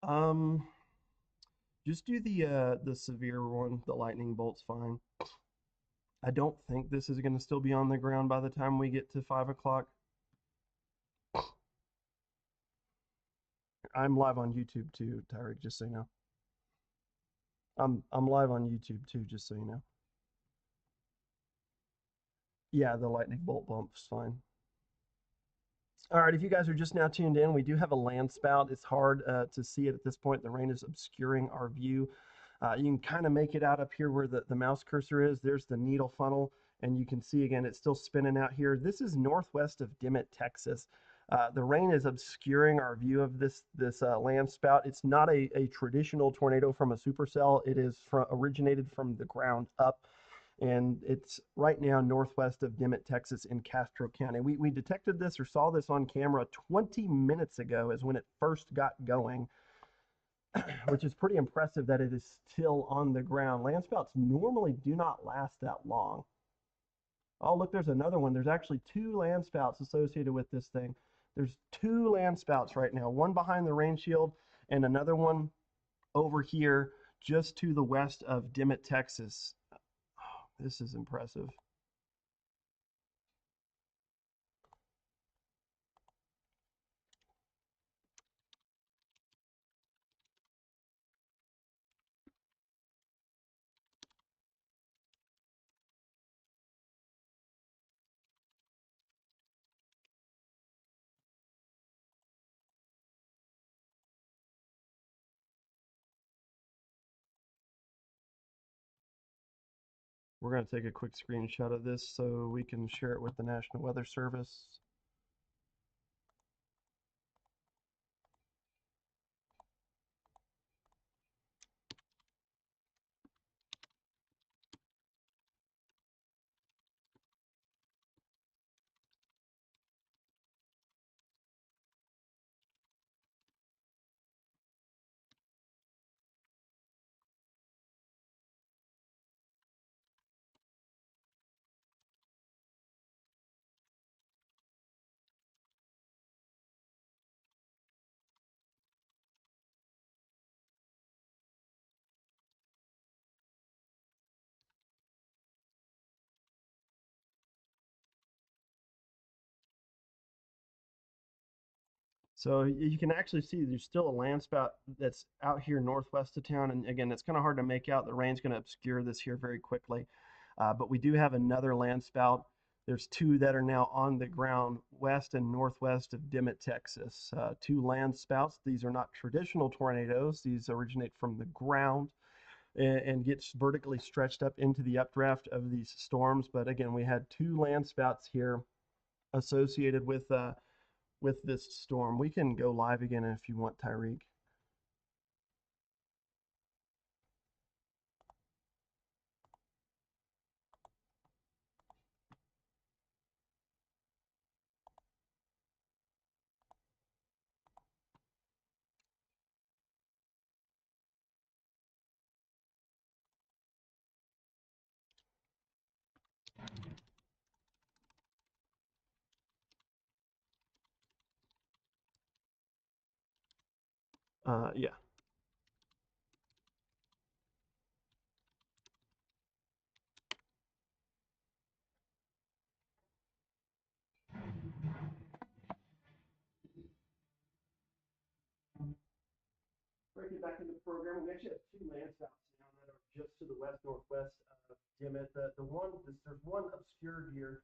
Um, just do the severe one. The lightning bolt's fine. I don't think this is going to still be on the ground by the time we get to 5 o'clock. I'm live on YouTube too, Tyreek, just so you know. I'm live on YouTube too, just so you know. Yeah, the lightning bolt bump's fine. All right, if you guys are just now tuned in, we do have a land spout. It's hard to see it at this point. The rain is obscuring our view. You can kind of make it out up here where the mouse cursor is. There's the needle funnel, and you can see again, it's still spinning out here. This is northwest of Dimmitt, Texas. The rain is obscuring our view of this land spout. It's not a traditional tornado from a supercell. It is originated from the ground up, and it's right now northwest of Dimmitt, Texas, in Castro County. We detected this or saw this on camera 20 minutes ago, is when it first got going, which is pretty impressive that it is still on the ground. Landspouts normally do not last that long. Oh, look, there's another one. There's actually two landspouts associated with this thing. There's two landspouts right now, one behind the rain shield and another one over here just to the west of Dimmitt, Texas. Oh, this is impressive. We're going to take a quick screenshot of this so we can share it with the National Weather Service. So you can actually see there's still a landspout that's out here northwest of town. And again, it's kind of hard to make out. The rain's going to obscure this here very quickly. But we do have another landspout. There's two that are now on the ground west and northwest of Dimmitt, Texas. Two landspouts. These are not traditional tornadoes. These originate from the ground and gets vertically stretched up into the updraft of these storms. But again, we had two landspouts here associated with this storm. We can go live again if you want, Tyreek. Yeah. Breaking back into the program, we actually have two landspouts now that are just to the west northwest of Dimmitt. There's one obscured here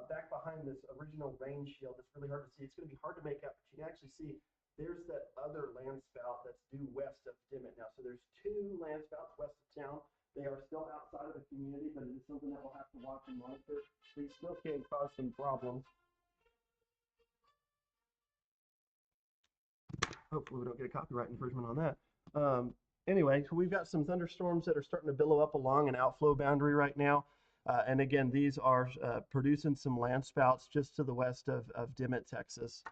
back behind this original rain shield. It's really hard to see. It's going to be hard to make out, but you can actually see there's that other landspout that's due west of Dimmitt now. So there's two landspouts west of town. They are still outside of the community, but it is something that we'll have to watch and monitor. They still can cause some problems. Hopefully we don't get a copyright infringement on that. Anyway, so we've got some thunderstorms that are starting to billow up along an outflow boundary right now. And again, these are producing some landspouts just to the west of Dimmitt, Texas.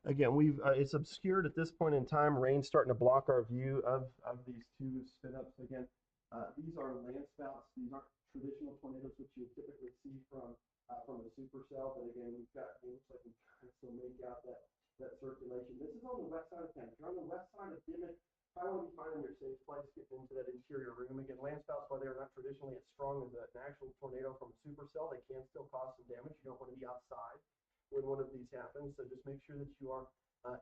Again, we've it's obscured at this point in time. Rain's starting to block our view of these two spin ups. Again, these are landspouts. These aren't traditional tornadoes which you typically see from a supercell. But again, we've got, it looks like we can still make out that circulation. This is on the west side of town. If you're on the west side of Dimmitt, I want to be finding your safe place, getting into that interior room. Again, landspouts, while they're not traditionally as strong as an actual tornado from a supercell, they can still cause some damage. You don't want to be outside when one of these happens. So just make sure that you are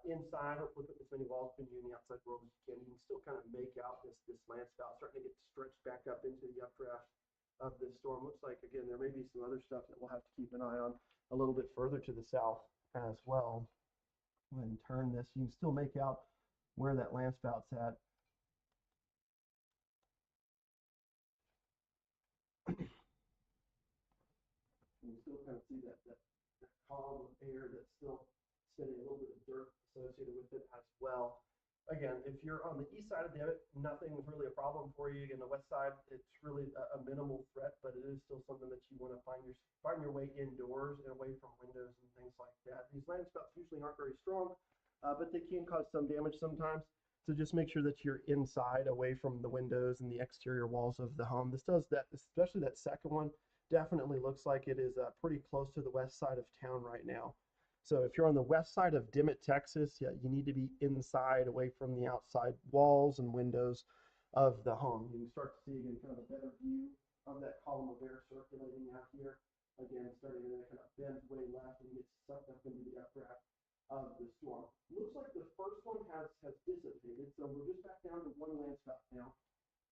inside, or put as many walls between you and the outside world as you can. You can still kind of make out this landspout starting to get stretched back up into the updraft of this storm. Looks like, again, there may be some other stuff that we'll have to keep an eye on a little bit further to the south as well. Go ahead and turn this. You can still make out where that landspout's at. You can still kind of see that column of air that's still sending a little bit of dirt associated with it as well. Again, if you're on the east side of the Dimmitt, nothing is really a problem for you. Again, the west side, it's really a minimal threat, but it is still something that you want to find your way indoors and away from windows and things like that. These landspouts usually aren't very strong, but they can cause some damage sometimes. So just make sure that you're inside, away from the windows and the exterior walls of the home. This does that, especially that second one, definitely looks like it is pretty close to the west side of town right now. So if you're on the west side of Dimmitt, Texas, yeah, you need to be inside, away from the outside walls and windows of the home. You can start to see, again, kind of a better view of that column of air circulating out here. Again, starting to kind of bend way left and get sucked up into the updraft of the storm. Looks like the first one has dissipated, so we're just back down to one landspout now,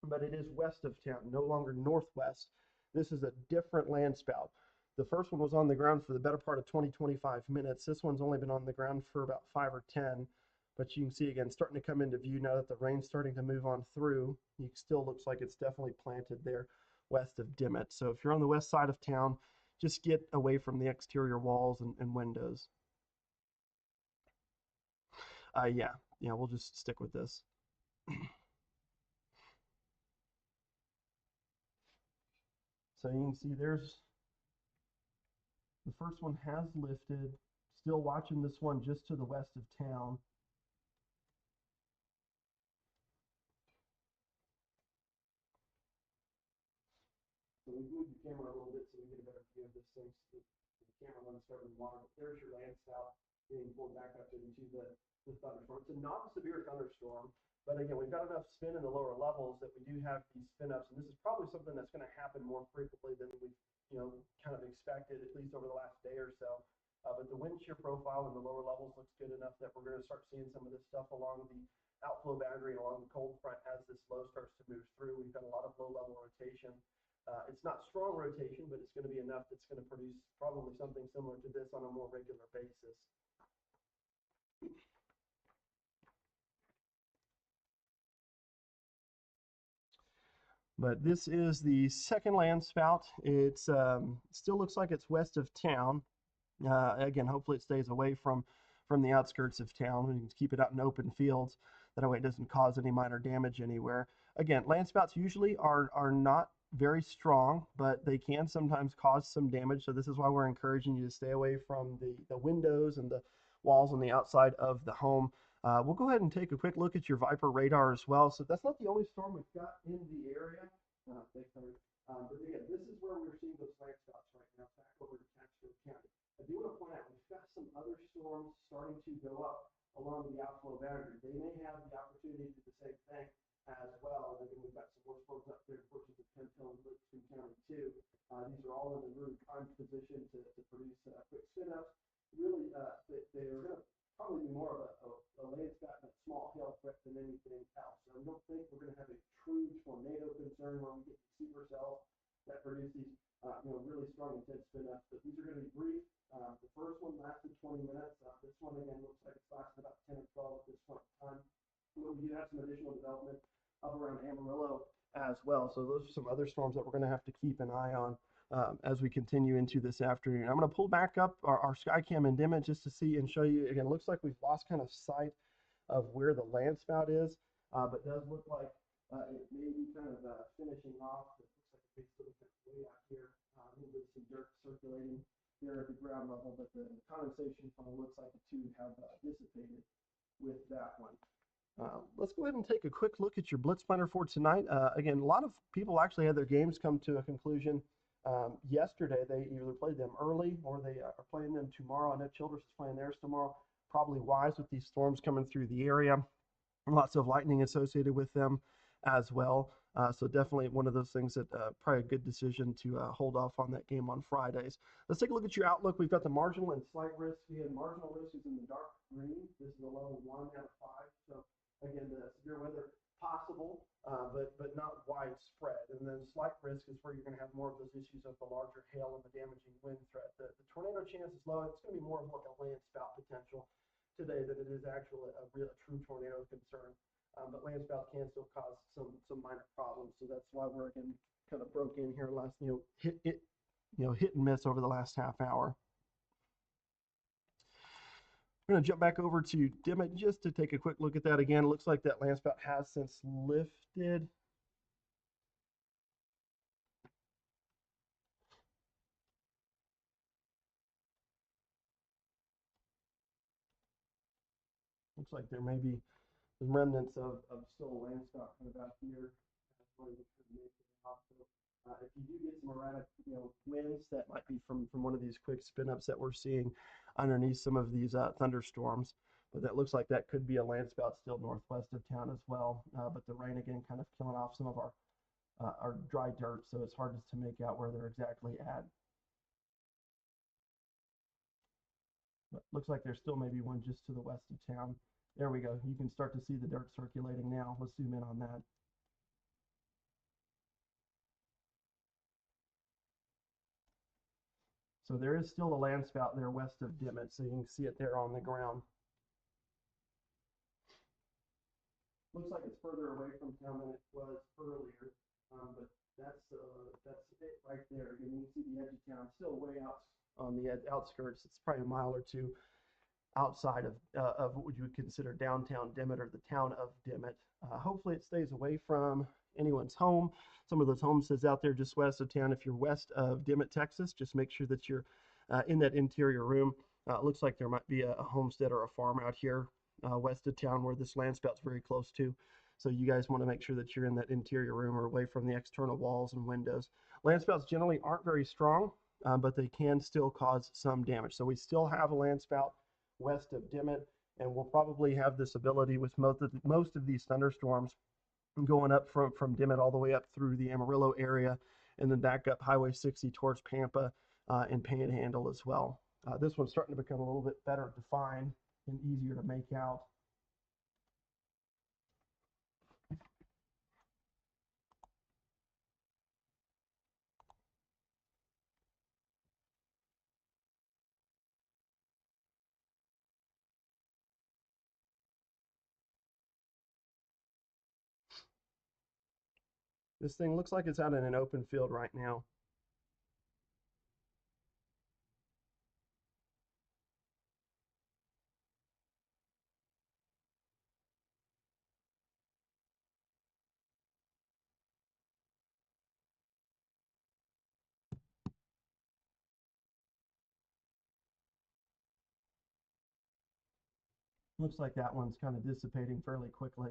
but it is west of town, no longer northwest. This is a different landspout. The first one was on the ground for the better part of 20-25 minutes. This one's only been on the ground for about 5 or 10. But you can see, again, starting to come into view now that the rain's starting to move on through. It still looks like it's definitely planted there west of Dimmitt. So if you're on the west side of town, just get away from the exterior walls and windows. Yeah, we'll just stick with this. So you can see there's the first one has lifted. Still watching this one just to the west of town. So we've moved the camera a little bit so we get a better view of this thing. So the camera runs covered in water. But there's your landspout being pulled back up into the thunderstorm. It's a non-severe thunderstorm, but again, we've got enough spin in the lower levels that we do have these spin ups, and this is probably something that's going to happen more frequently than we've kind of expected, at least over the last day or so. But the wind shear profile in the lower levels looks good enough that we're going to start seeing some of this stuff along the outflow boundary and along the cold front as this low starts to move through. We've got a lot of low level rotation. It's not strong rotation, but it's going to be enough that's going to produce probably something similar to this on a more regular basis. But this is the second landspout. It's still looks like it's west of town. Again, hopefully it stays away from the outskirts of town and keep it out in open fields. That way it doesn't cause any minor damage anywhere. Again, landspouts usually are not very strong, but they can sometimes cause some damage. So this is why we're encouraging you to stay away from the windows and the walls on the outside of the home. We'll go ahead and take a quick look at your Viper radar as well. So that's not the only storm we've got in the area. But again, this is where we're seeing those landspouts right now, back over to Texas County. I do want to point out we've got some other storms starting to go up along the outflow boundary. They may have the opportunity to do the same thing as well. And again, we've got some more storms up there, portions of Penfield and Livingston County too. These are all in a really prime position to produce quick spin-ups. Really, they are going to probably be more of a landspout and a small hail threat than anything else. So I don't think we're going to have a true tornado concern where we get supercells that produce these really strong intense spin-ups. But these are going to be brief. The first one lasted 20 minutes. This one, again, looks like it's lasted about 10 or 12 at this point in time. But we do have some additional development up around Amarillo as well. So those are some other storms that we're going to have to keep an eye on as we continue into this afternoon. I'm going to pull back up our Skycam and Dimmitt just to see and show you. Again, it looks like we've lost kind of sight of where the landspout is, but it does look like it may be kind of finishing off. It looks like it's way out here. A little bit of some dirt circulating there at the ground level, but the condensation funnel looks like the two have dissipated with that one. Let's go ahead and take a quick look at your blitz finder for tonight. Again, a lot of people actually had their games come to a conclusion yesterday. They either played them early or they are playing them tomorrow. I know Childress is playing theirs tomorrow. Probably wise with these storms coming through the area. Lots of lightning associated with them as well. So definitely one of those things that probably a good decision to hold off on that game on Fridays. Let's take a look at your outlook. We've got the marginal and slight risk. Again, marginal risk is in the dark green. This is a level 1 out of 5. So again, the severe weather possible, but not widespread. And then slight risk is where you're going to have more of those issues of the larger hail and the damaging wind threat. The tornado chance is low. It's going to be more of like a landspout potential today than it is actually a true tornado concern. But landspouts can still cause some minor problems. So that's why we're again kind of broke in here last, hit and miss over the last half hour. We're going to jump back over to Dimmitt just to take a quick look at that again. It looks like that landspout has since lifted. Looks like there may be some remnants of still a landspout kind of out here. If you do get some erratic, winds, that might be from one of these quick spin ups that we're seeing underneath some of these thunderstorms. But that looks like that could be a landspout still northwest of town as well. But the rain again kind of killing off some of our dry dirt, so it's hard to make out where they're exactly at. But looks like there's still maybe one just to the west of town. There we go. You can start to see the dirt circulating now. Let's zoom in on that. So there is still a landspout there west of Dimmitt, so you can see it there on the ground. Looks like it's further away from town than it was earlier, but that's it right there. Again, you can see the edge of town, still way out on the outskirts. It's probably a mile or two outside of what you would consider downtown Dimmitt or the town of Dimmitt. Hopefully it stays away from anyone's home. Some of those homesteads out there just west of town. If you're west of Dimmitt, Texas, just make sure that you're in that interior room. It looks like there might be a homestead or a farm out here west of town where this landspout's very close to. So you guys want to make sure that you're in that interior room or away from the external walls and windows. Landspouts generally aren't very strong, but they can still cause some damage. So we still have a landspout west of Dimmitt, and we'll probably have this ability with most of these thunderstorms going up from Dimmitt all the way up through the Amarillo area, and then back up Highway 60 towards Pampa and Panhandle as well. This one's starting to become a little bit better defined and easier to make out. This thing looks like it's out in an open field right now. Looks like that one's kind of dissipating fairly quickly.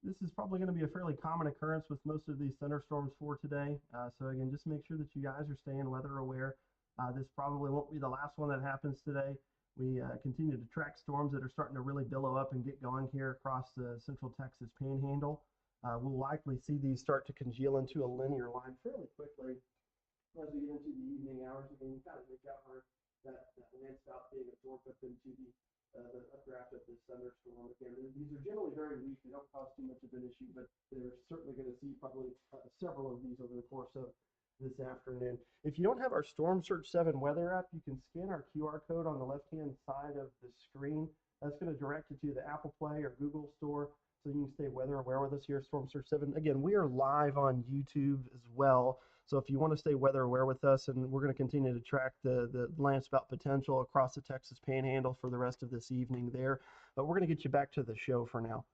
This is probably going to be a fairly common occurrence with most of these thunderstorms for today. So again, just make sure that you guys are staying weather aware. This probably won't be the last one that happens today. We continue to track storms that are starting to really billow up and get going here across the central Texas Panhandle. We'll likely see these start to congeal into a linear line fairly quickly as we get into the evening hours. You can kind of make out where that landspout being absorbed up into the updraft of this thunderstorm. Again, these are generally very weak. They don't cause too much of an issue, but they're certainly going to see probably several of these over the course of this afternoon. If you don't have our Storm Search 7 weather app, you can scan our QR code on the left-hand side of the screen. That's going to direct you to the Apple Play or Google Store so you can stay weather aware with us here at Storm Surge 7. Again, we are live on YouTube as well. So if you want to stay weather aware with us, and we're going to continue to track the landspout potential across the Texas Panhandle for the rest of this evening there. But we're going to get you back to the show for now.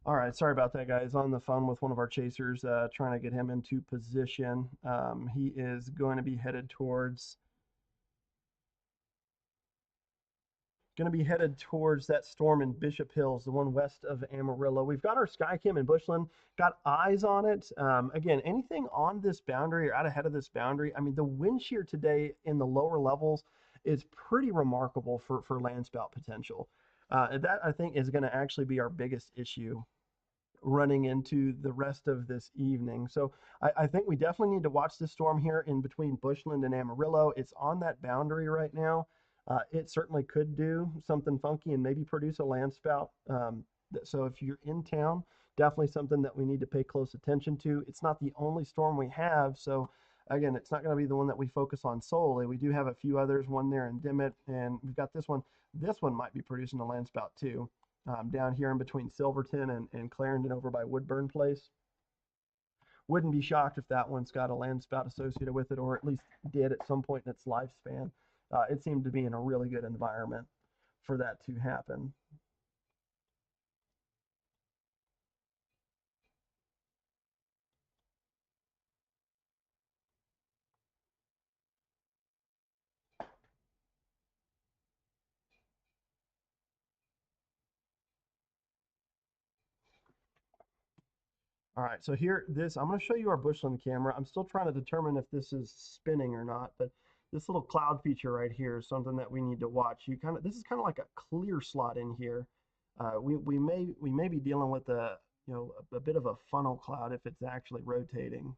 All right, sorry about that, guys. On the phone with one of our chasers, trying to get him into position. He is going to be headed towards that storm in Bishop Hills, the one west of Amarillo. We've got our Skycam in Bushland, got eyes on it. Again, anything on this boundary or out ahead of this boundary, I mean, the wind shear today in the lower levels is pretty remarkable for landspout potential. That I think is going to actually be our biggest issue running into the rest of this evening. So I think we definitely need to watch this storm here in between Bushland and Amarillo. It's on that boundary right now. It certainly could do something funky and maybe produce a landspout. So if you're in town, definitely something that we need to pay close attention to. It's not the only storm we have, so again, it's not going to be the one that we focus on solely. We do have a few others, one there in Dimmitt, and we've got this one. This one might be producing a landspout too, down here in between Silverton and Clarendon over by Woodburn Place. Wouldn't be shocked if that one's got a landspout associated with it, or at least did at some point in its lifespan. It seemed to be in a really good environment for that to happen. All right, so here, I'm going to show you our Bushland camera. I'm still trying to determine if this is spinning or not, but this little cloud feature right here is something that we need to watch. This is kind of like a clear slot in here. We may be dealing with a bit of a funnel cloud if it's actually rotating.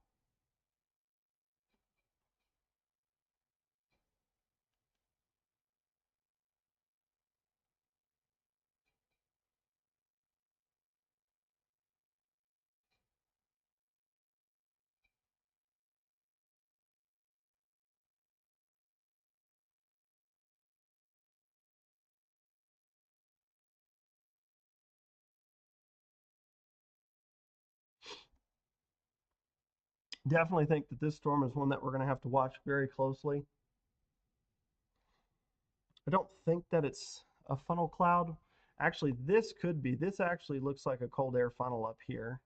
Definitely think that this storm is one that we're going to have to watch very closely. I don't think that it's a funnel cloud. Actually, this could be. This actually looks like a cold air funnel up here.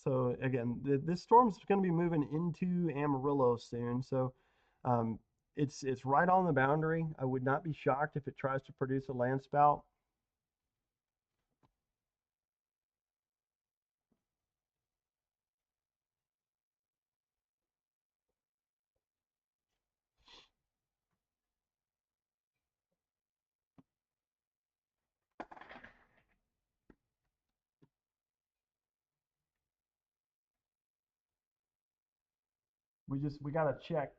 So again, this storm's going to be moving into Amarillo soon. So um, it's right on the boundary. I would not be shocked if it tries to produce a landspout. We got to check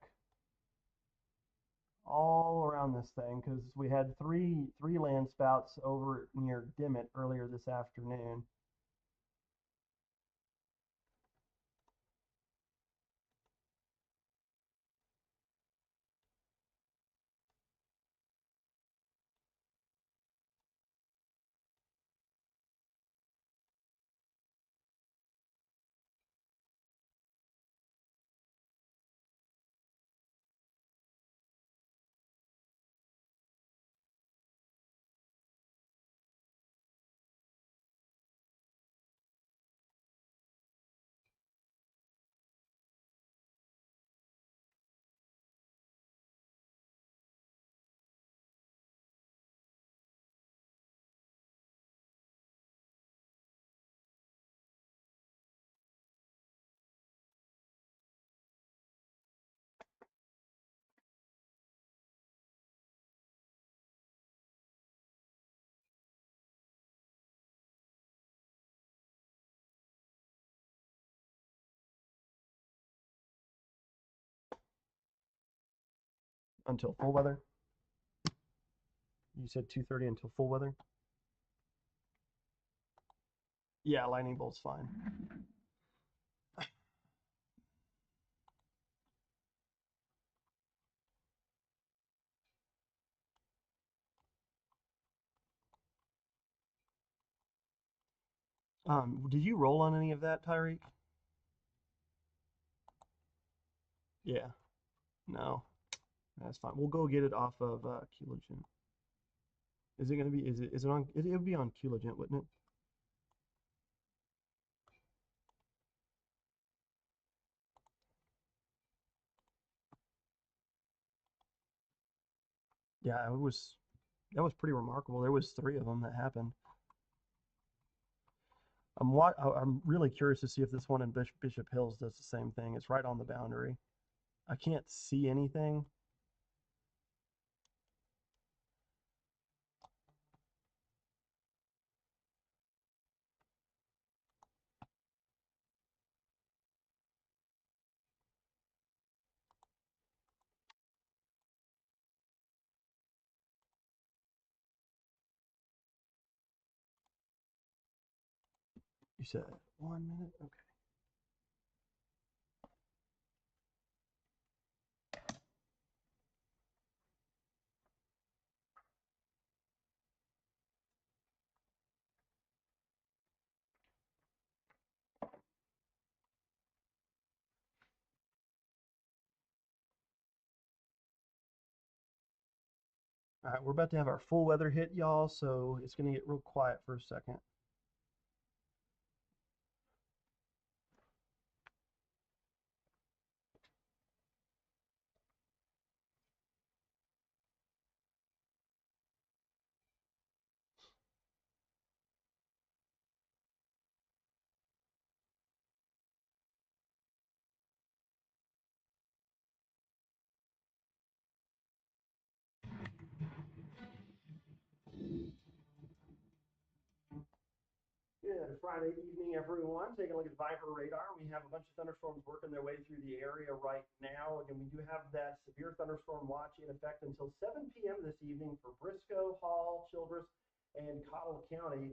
all around this thing because we had three landspouts over near Dimmitt earlier this afternoon. Until full weather. You said 2:30 until full weather? Yeah, lightning bolt's fine. Did you roll on any of that, Tyreek? Yeah. No, that's fine. We'll go get it off of Keelogen. Is it going to be, is it on, it would be on Coolagent, wouldn't it? Yeah, that was pretty remarkable. There was three of them that happened. I'm really curious to see if this one in Bishop Hills does the same thing. It's right on the boundary. I can't see anything. You said 1 minute? Okay. All right, we're about to have our full weather hit, y'all, so it's going to get real quiet for a second. Good Friday evening, everyone. Taking a look at Viper radar. We have a bunch of thunderstorms working their way through the area right now. Again, we do have that severe thunderstorm watch in effect until 7 p.m. this evening for Briscoe, Hall, Childress, and Cottle County.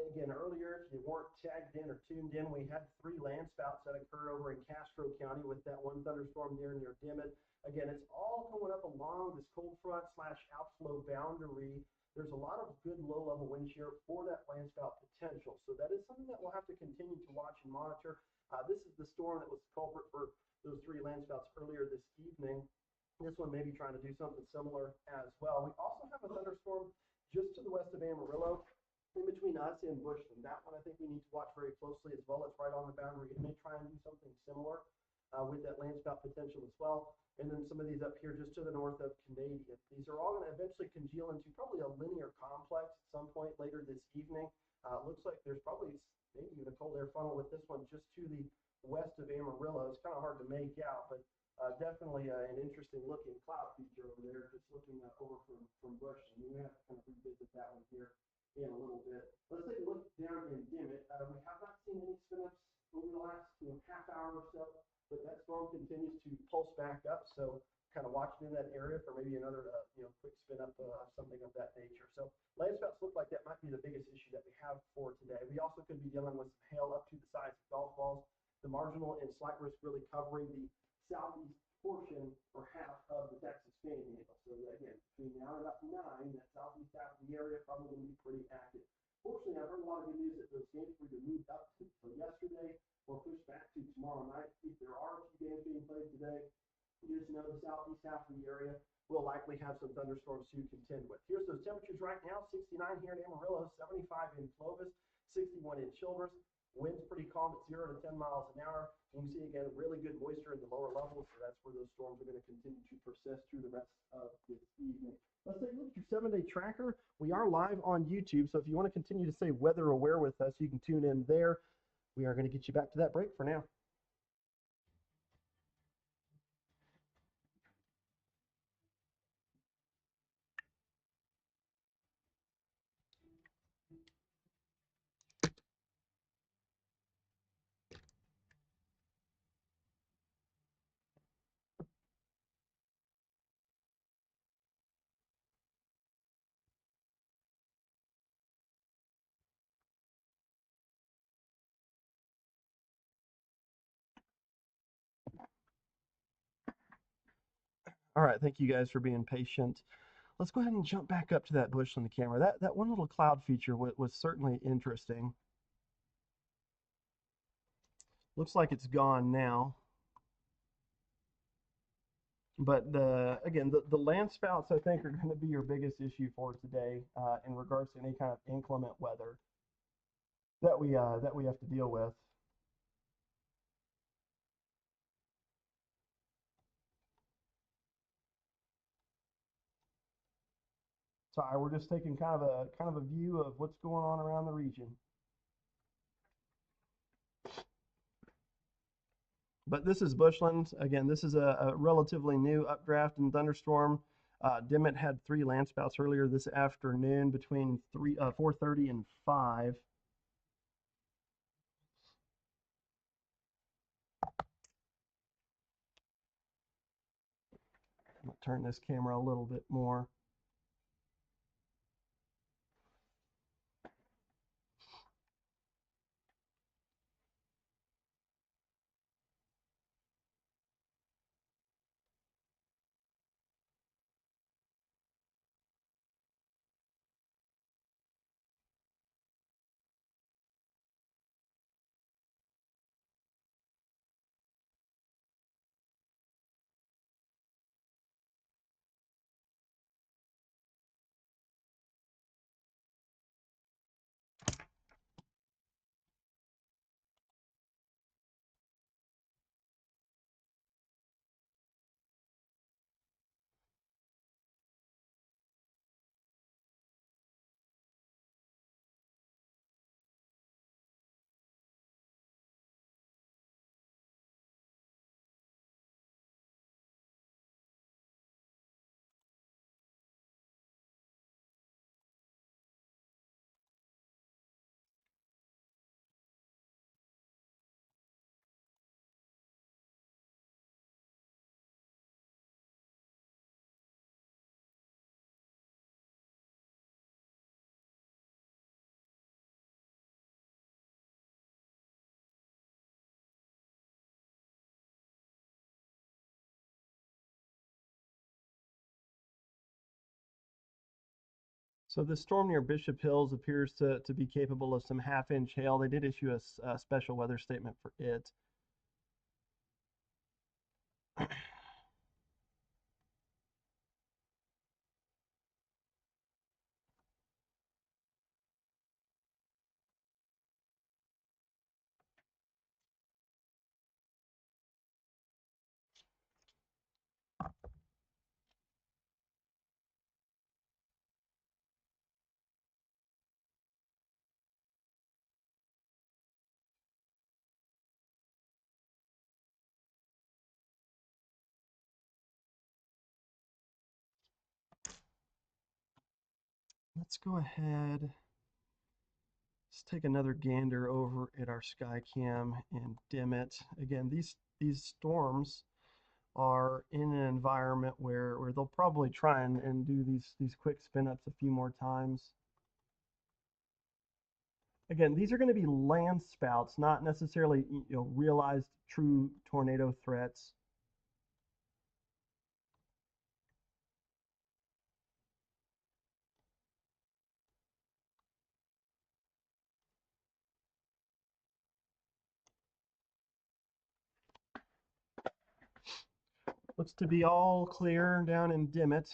Again, earlier, if you weren't tagged in or tuned in, we had 3 landspouts that occurred over in Castro County with that one thunderstorm there near Dimmitt. Again, it's all going up along this cold front slash outflow boundary. There's a lot of good low-level wind shear for that landspout potential. So that is something that we'll have to continue to watch and monitor. This is the storm that was the culprit for those 3 landspouts earlier this evening. This one may be trying to do something similar as well. We also have a thunderstorm just to the west of Amarillo, in between us and Bushland. That one I think we need to watch very closely as well. It's right on the boundary. It may try and do something similar with that landspout potential as well. And then some of these up here just to the north of Canadian. These are all going to eventually congeal into probably a linear complex at some point later this evening. Looks like there's probably maybe even a cold air funnel with this one just to the west of Amarillo. It's kind of hard to make out, but definitely an interesting looking cloud feature over there, just looking over from Bush. And we have to kind of revisit that one here in a little bit. Let's take a look down in Dimmitt. We have not seen any spin ups over the last half hour or so, but that storm continues to pulse back up. So kind of watching in that area for maybe another quick spin up, something of that nature. So landspouts look like that might be the biggest issue that we have for today. We also could be dealing with some hail up to the size of golf balls. The marginal and slight risk really covering the southeast portion or half of the Texas Panhandle. So again, between now and about 9, that southeast half of the area probably going to be pretty active. Fortunately, I've heard a lot of good news that those games were either moved up to yesterday or pushed back to tomorrow night. If there are a few games being played today, you just know the southeast half of the area will likely have some thunderstorms to contend with. Here's those temperatures right now: 69 here in Amarillo, 75 in Clovis, 61 in Childress. Wind's pretty calm at 0 to 10 miles an hour. You can see again really good moisture in the lower levels, so that's where those storms are going to continue to persist through the rest of this evening. Let's take a look at your 7-day tracker. We are live on YouTube, so if you want to continue to stay weather aware with us, you can tune in there. We are going to get you back to that break for now. All right, thank you guys for being patient. Let's go ahead and jump back up to that bush on the camera. That one little cloud feature was certainly interesting. Looks like it's gone now. But again, the land spouts I think are going to be your biggest issue for today in regards to any kind of inclement weather that we have to deal with. Sorry, we're just taking kind of a view of what's going on around the region. But this is bushland. Again, this is a relatively new updraft and thunderstorm. Dimmitt had 3 landspouts earlier this afternoon between 4:30 and 5. I'm gonna turn this camera a little bit more. So this storm near Bishop Hills appears to be capable of some half-inch hail. They did issue a special weather statement for it. Let's go ahead. Let's take another gander over at our Skycam and dim it. Again, these storms are in an environment where they'll probably try and do these quick spin ups a few more times. Again, these are going to be land spouts, not necessarily realized true tornado threats. Looks to be all clear down in Dimmitt.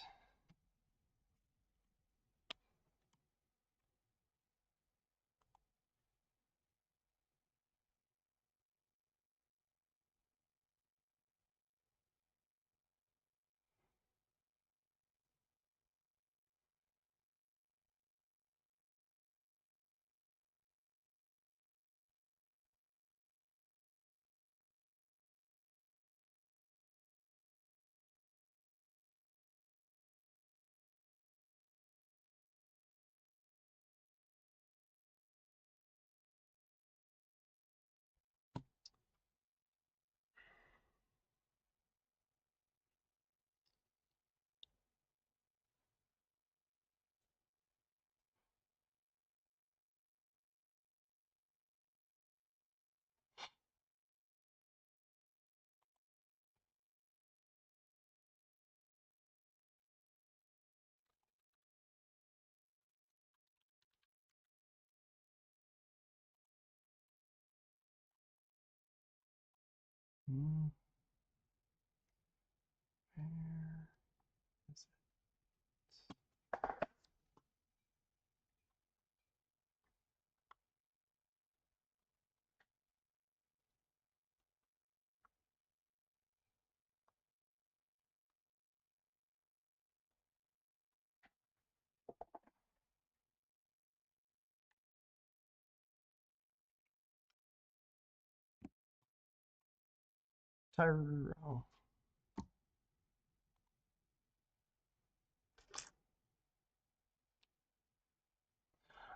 Tyro.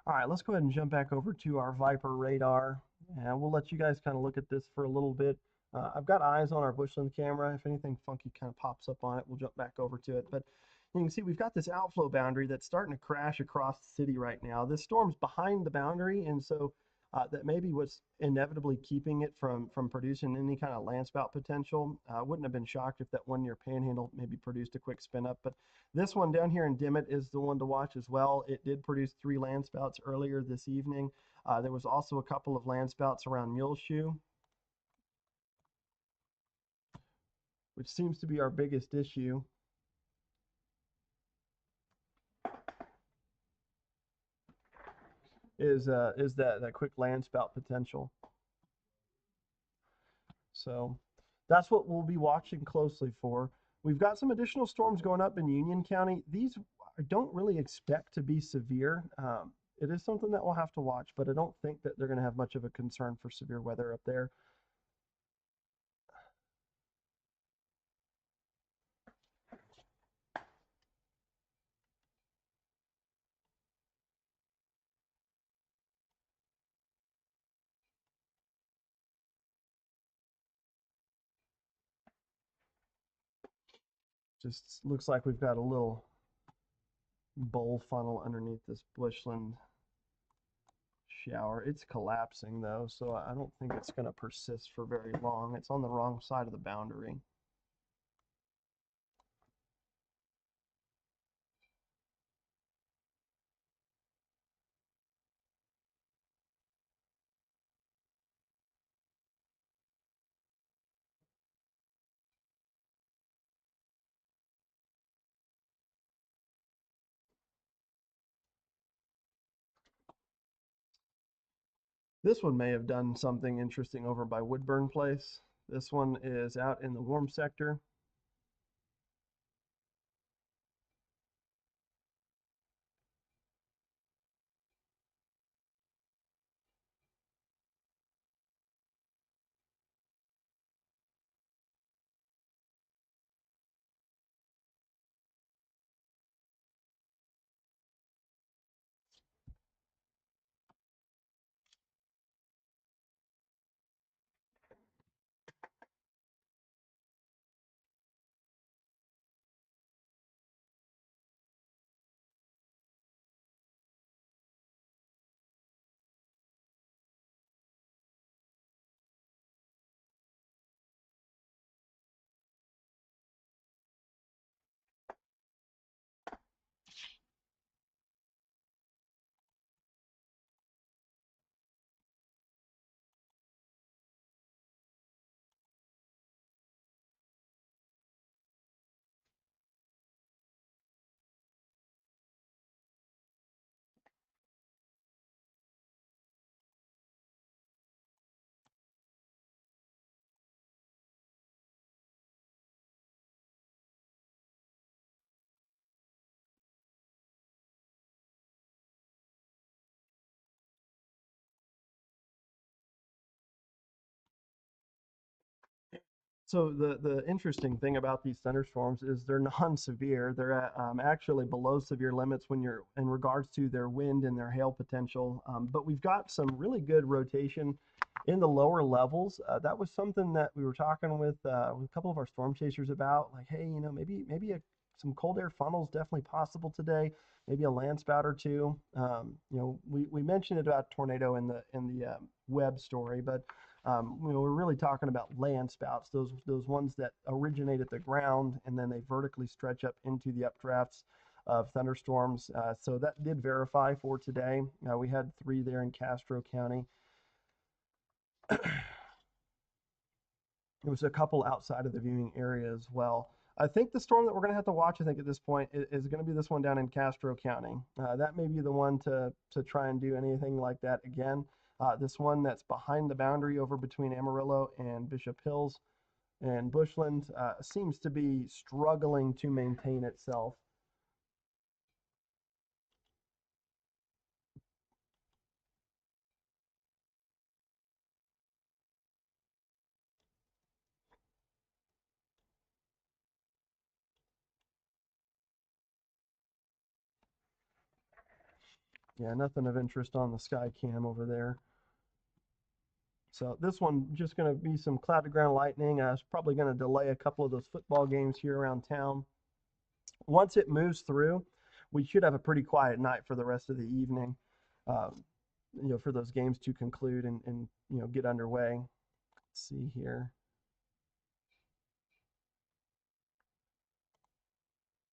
All right, let's go ahead and jump back over to our Viper radar, and we'll let you guys kind of look at this for a little bit. I've got eyes on our Bushland camera. If anything funky kind of pops up on it, we'll jump back over to it. But you can see we've got this outflow boundary that's starting to crash across the city right now. This storm's behind the boundary, and so that may be what's inevitably keeping it from producing any kind of landspout potential. I wouldn't have been shocked if that one near Panhandle maybe produced a quick spin up, but this one down here in Dimmitt is the one to watch as well. It did produce 3 landspouts earlier this evening. There was also a couple of landspouts around Muleshoe, which seems to be our biggest issue. Is that quick landspout potential. So that's what we'll be watching closely for. We've got some additional storms going up in Union County. These I don't really expect to be severe. It is something that we'll have to watch, but I don't think that they're going to have much of a concern for severe weather up there. Just looks like we've got a little bowl funnel underneath this bushland shower. It's collapsing though, so I don't think it's going to persist for very long. It's on the wrong side of the boundary. This one may have done something interesting over by Woodburn Place. This one is out in the warm sector. So the interesting thing about these thunderstorms is they're non-severe. They're actually below severe limits when you're in regards to their wind and their hail potential. But we've got some really good rotation in the lower levels. That was something that we were talking with a couple of our storm chasers about. Like, hey, some cold air funnels definitely possible today. Maybe a landspout or two. We mentioned it about tornado in the web story, but we're really talking about landspouts, those ones that originate at the ground and then they vertically stretch up into the updrafts of thunderstorms. So that did verify for today. We had 3 there in Castro County. There was a couple outside of the viewing area as well. I think the storm that we're going to have to watch, I think at this point, is going to be this one down in Castro County. That may be the one to try and do anything like that again. This one that's behind the boundary over between Amarillo and Bishop Hills and Bushland seems to be struggling to maintain itself. Yeah, nothing of interest on the sky cam over there. So this one just going to be some cloud to ground lightning. It's probably going to delay a couple of those football games here around town. Once it moves through, we should have a pretty quiet night for the rest of the evening. Um, for those games to conclude and get underway. Let's see here.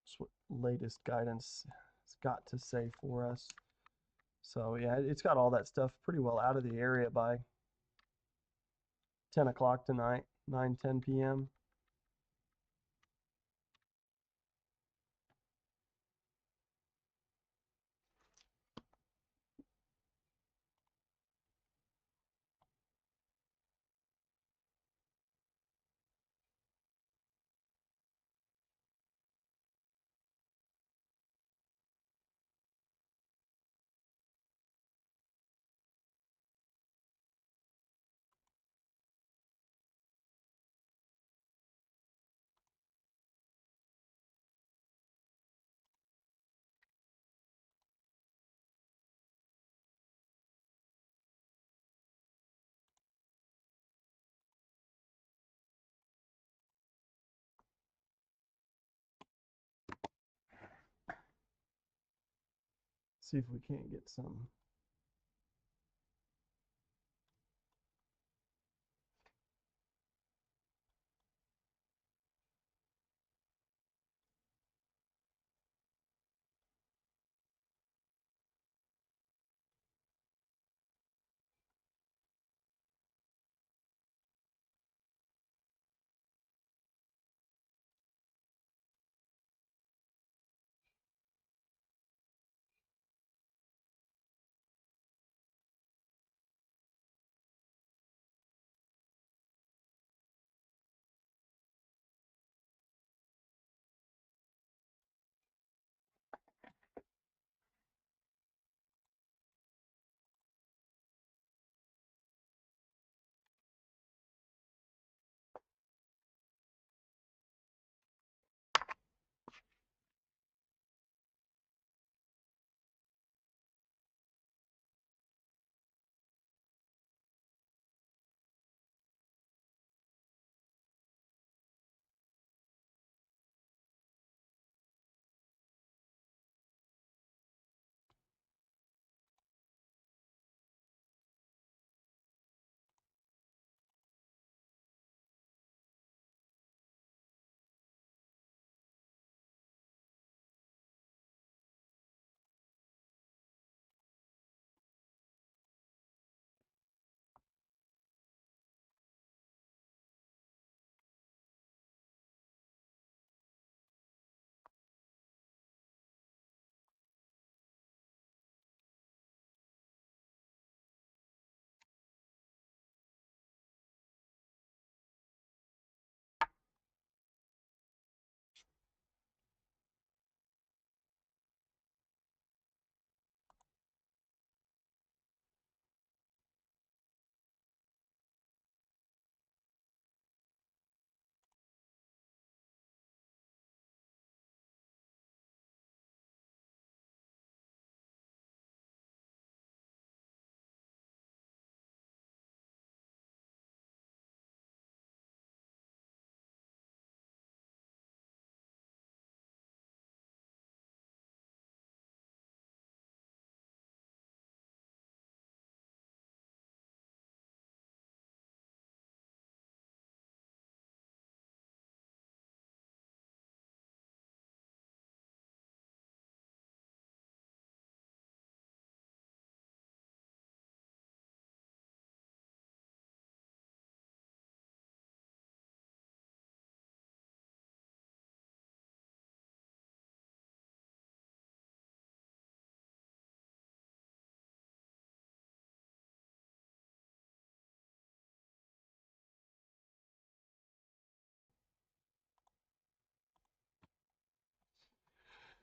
That's what latest guidance has got to say for us. So yeah, it's got all that stuff pretty well out of the area by 10 o'clock tonight, 9:10 p.m. See if we can't get some.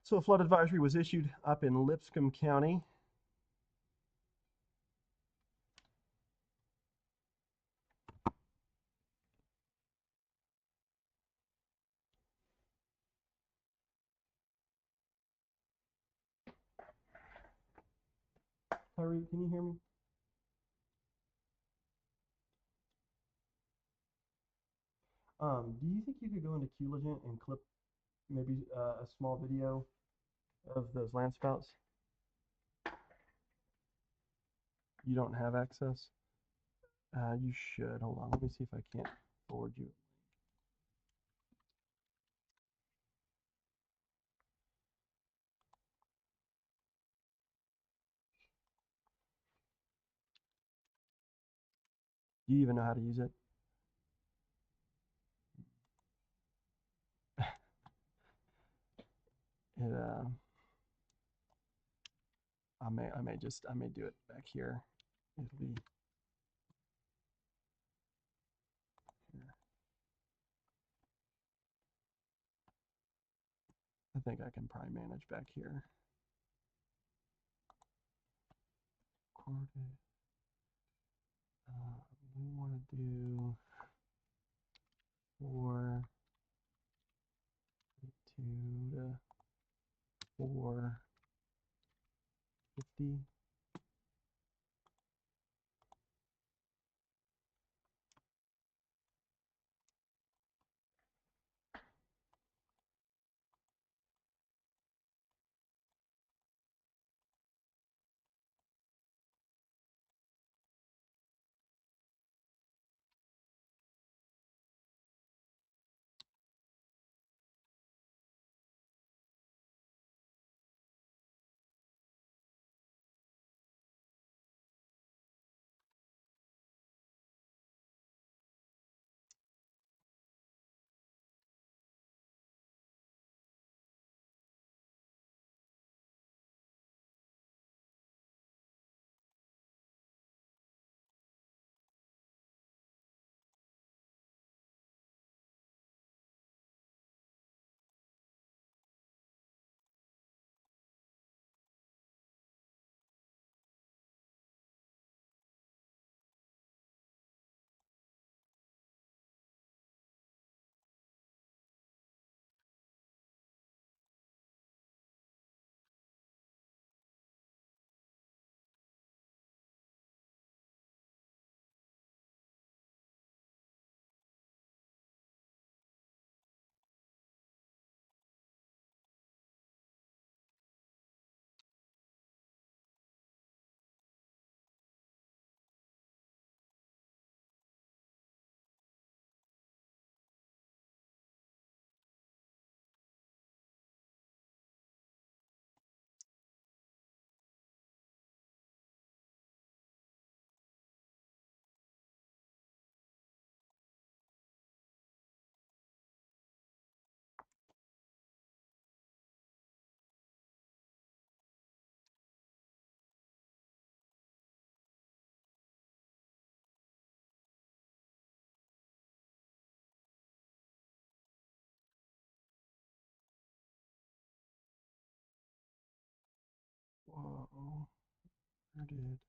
So a flood advisory was issued up in Lipscomb County. Tyree, can you hear me? Do you think you could go into Qlegent and clip maybe a small video of those Landspouts? You don't have access? You should. Hold on. Let me see if I can't forward you. Do you even know how to use it? It I may do it back here. It'll be here. I think I can probably manage back here. Recorded. We want to do 4:52 to 4:50. Whoa. Where did?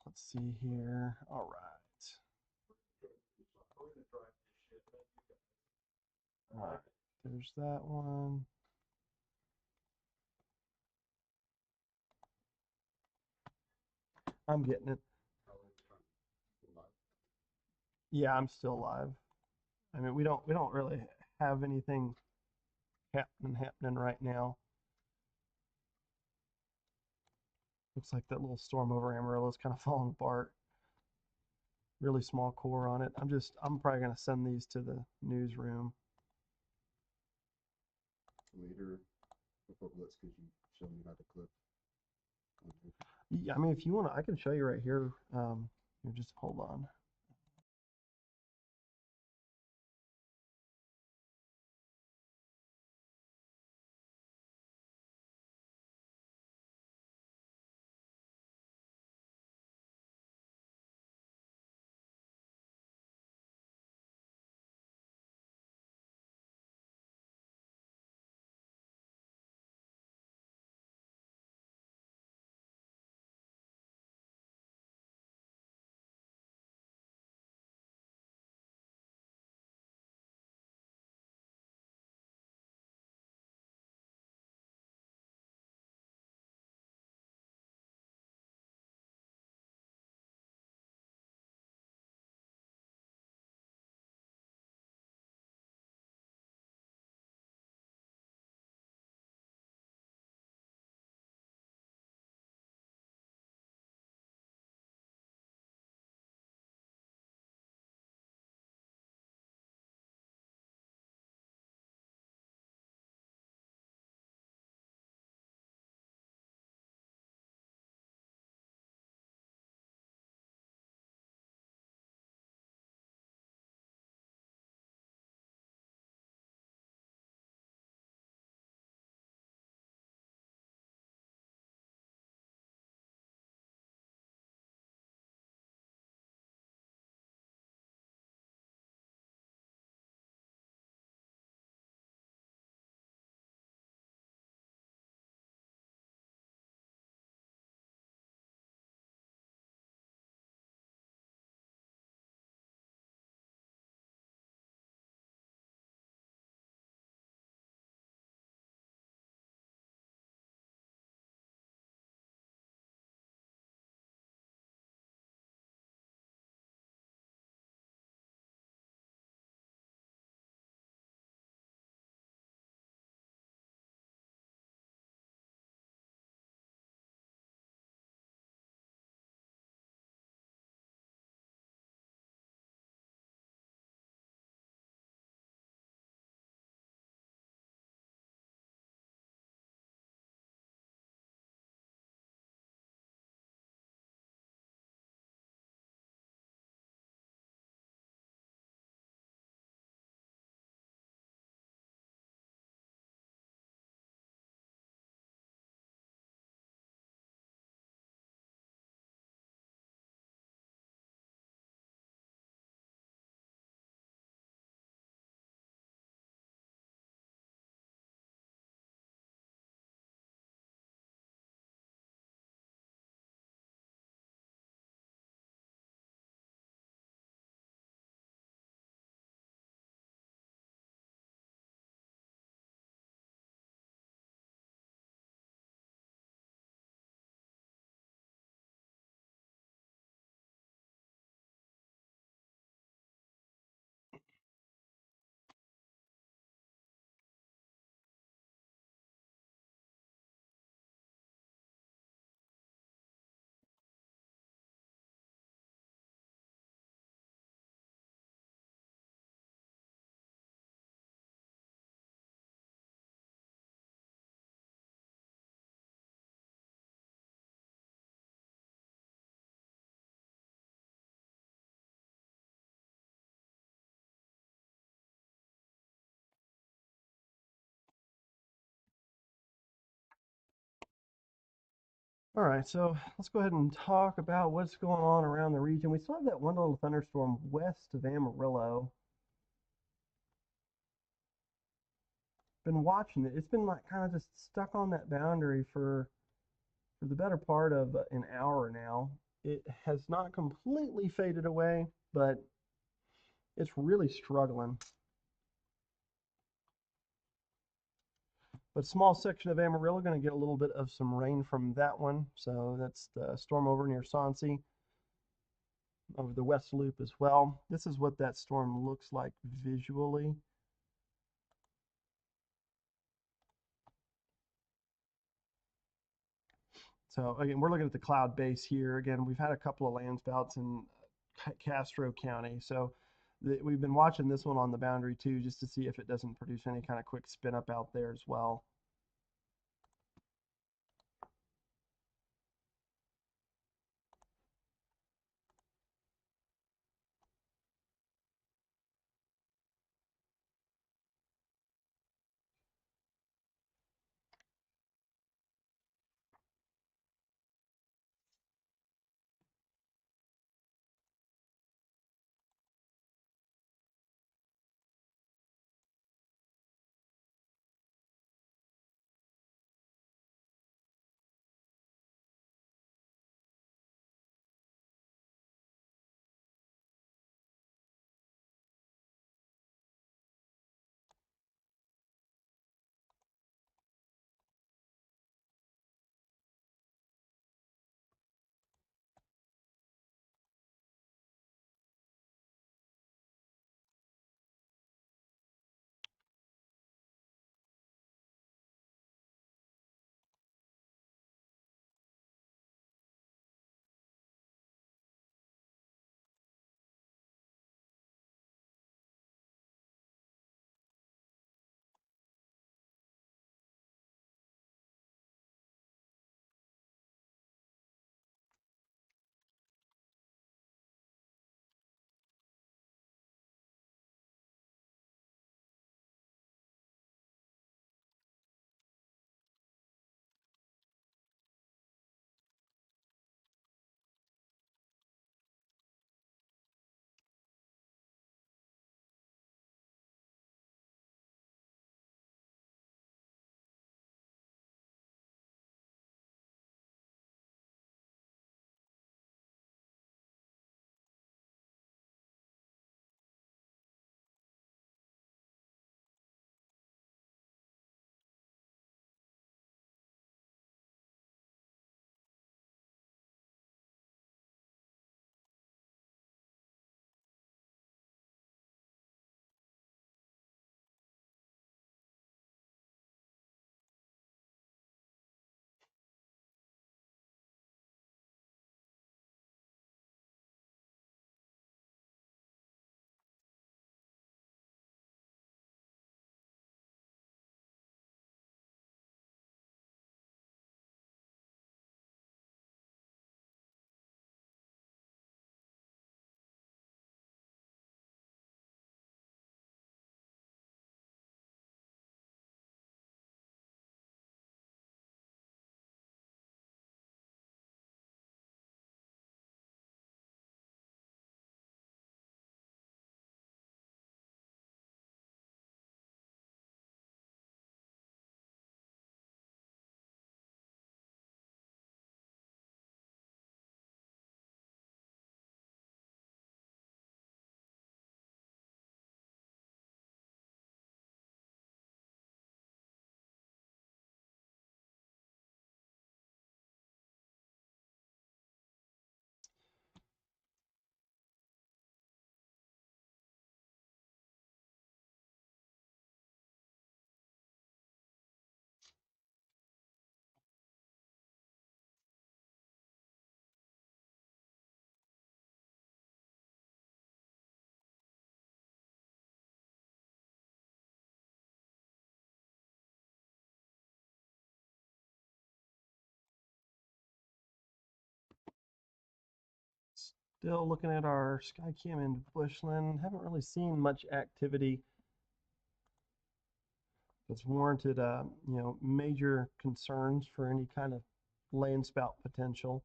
Let's see here. All right. All right. There's that one. I'm getting it. Yeah, I'm still live. I mean, we don't really have anything happening right now. Looks like that little storm over Amarillo is kind of falling apart. Really small core on it. I'm probably gonna send these to the newsroom. Later before Blitz, could you show me how to clip? Yeah, I mean, if you want to, I can show you right here. You just hold on. All right, so let's go ahead and talk about what's going on around the region. We still have that one little thunderstorm west of Amarillo. Been watching it. It's been like kind of just stuck on that boundary for the better part of an hour now. It has not completely faded away, but it's really struggling. But small section of Amarillo going to get a little bit of some rain from that one. So that's the storm over near Soncy, over the West Loop as well. This is what that storm looks like visually. So again, we're looking at the cloud base here. Again, we've had a couple of landspouts in Castro County. So we've been watching this one on the boundary too, just to see if it doesn't produce any kind of quick spin up out there as well. Still looking at our Skycam in Bushland. Haven't really seen much activity that's warranted, major concerns for any kind of landspout potential.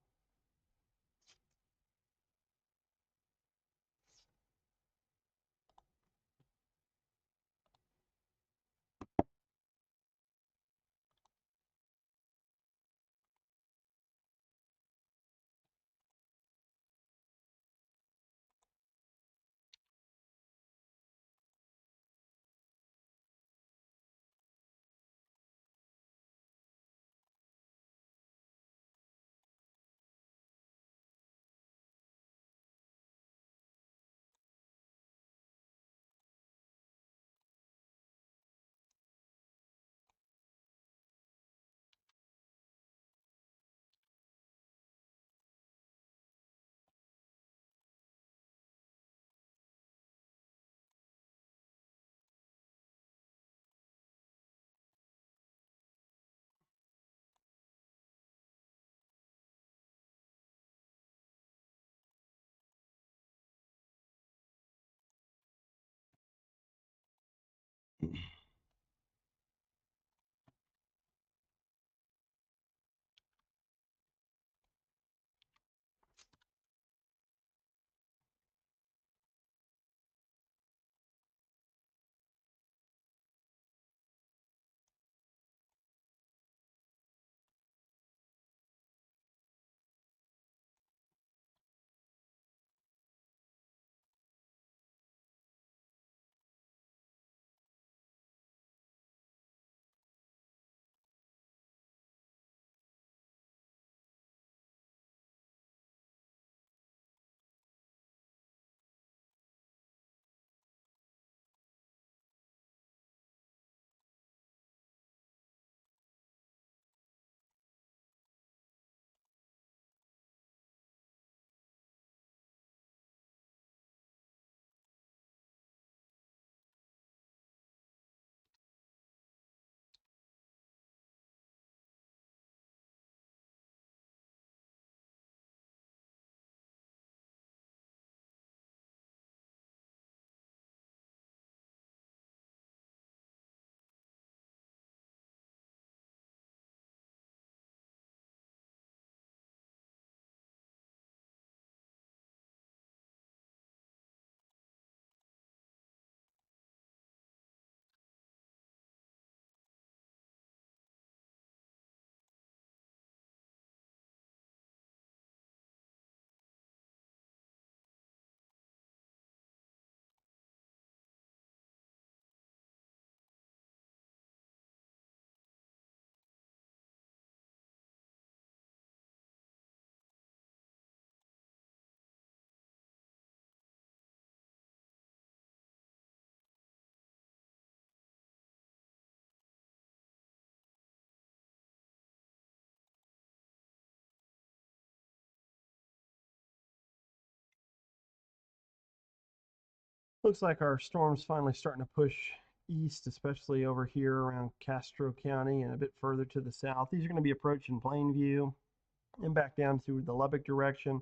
Looks like our storm's finally starting to push east, especially over here around Castro County and a bit further to the south. These are going to be approaching Plainview and back down through the Lubbock direction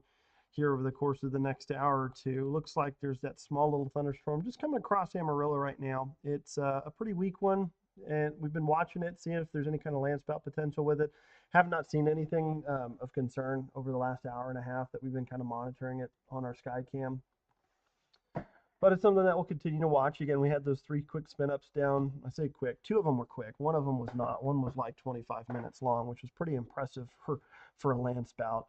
here over the course of the next hour or two. Looks like there's that small little thunderstorm just coming across Amarillo right now. It's a pretty weak one, and we've been watching it, seeing if there's any kind of landspout potential with it. Have not seen anything of concern over the last hour and a half that we've been kind of monitoring it on our Skycam. But it's something that we'll continue to watch. Again, we had those three quick spin ups down. I say quick, two of them were quick. One of them was not. One was like 25 minutes long, which was pretty impressive for a land spout.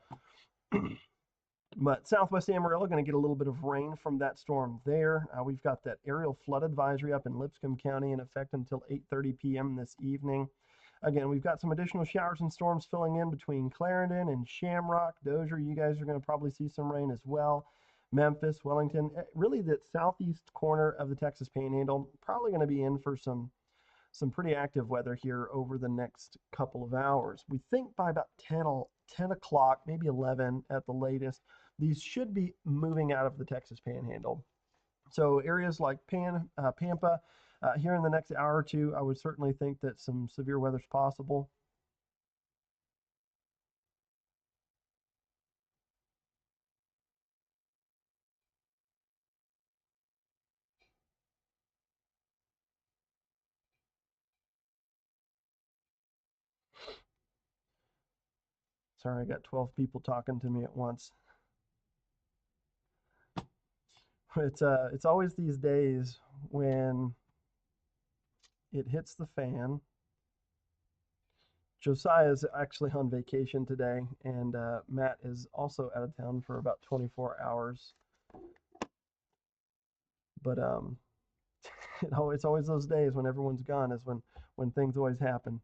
But southwest Amarillo going to get a little bit of rain from that storm there. We've got that aerial flood advisory up in Lipscomb County in effect until 8:30 p.m. this evening. Again, we've got some additional showers and storms filling in between Clarendon and Shamrock. Dozier, you guys are going to probably see some rain as well. Memphis, Wellington, really the southeast corner of the Texas Panhandle, probably going to be in for some pretty active weather here over the next couple of hours. We think by about 10 o'clock, maybe 11 at the latest, these should be moving out of the Texas Panhandle. So areas like Pampa, here in the next hour or two, I would certainly think that some severe weather is possible. Sorry, I got 12 people talking to me at once. It's always these days when it hits the fan. Josiah is actually on vacation today, and Matt is also out of town for about 24 hours. But it's always those days when everyone's gone is when things always happen.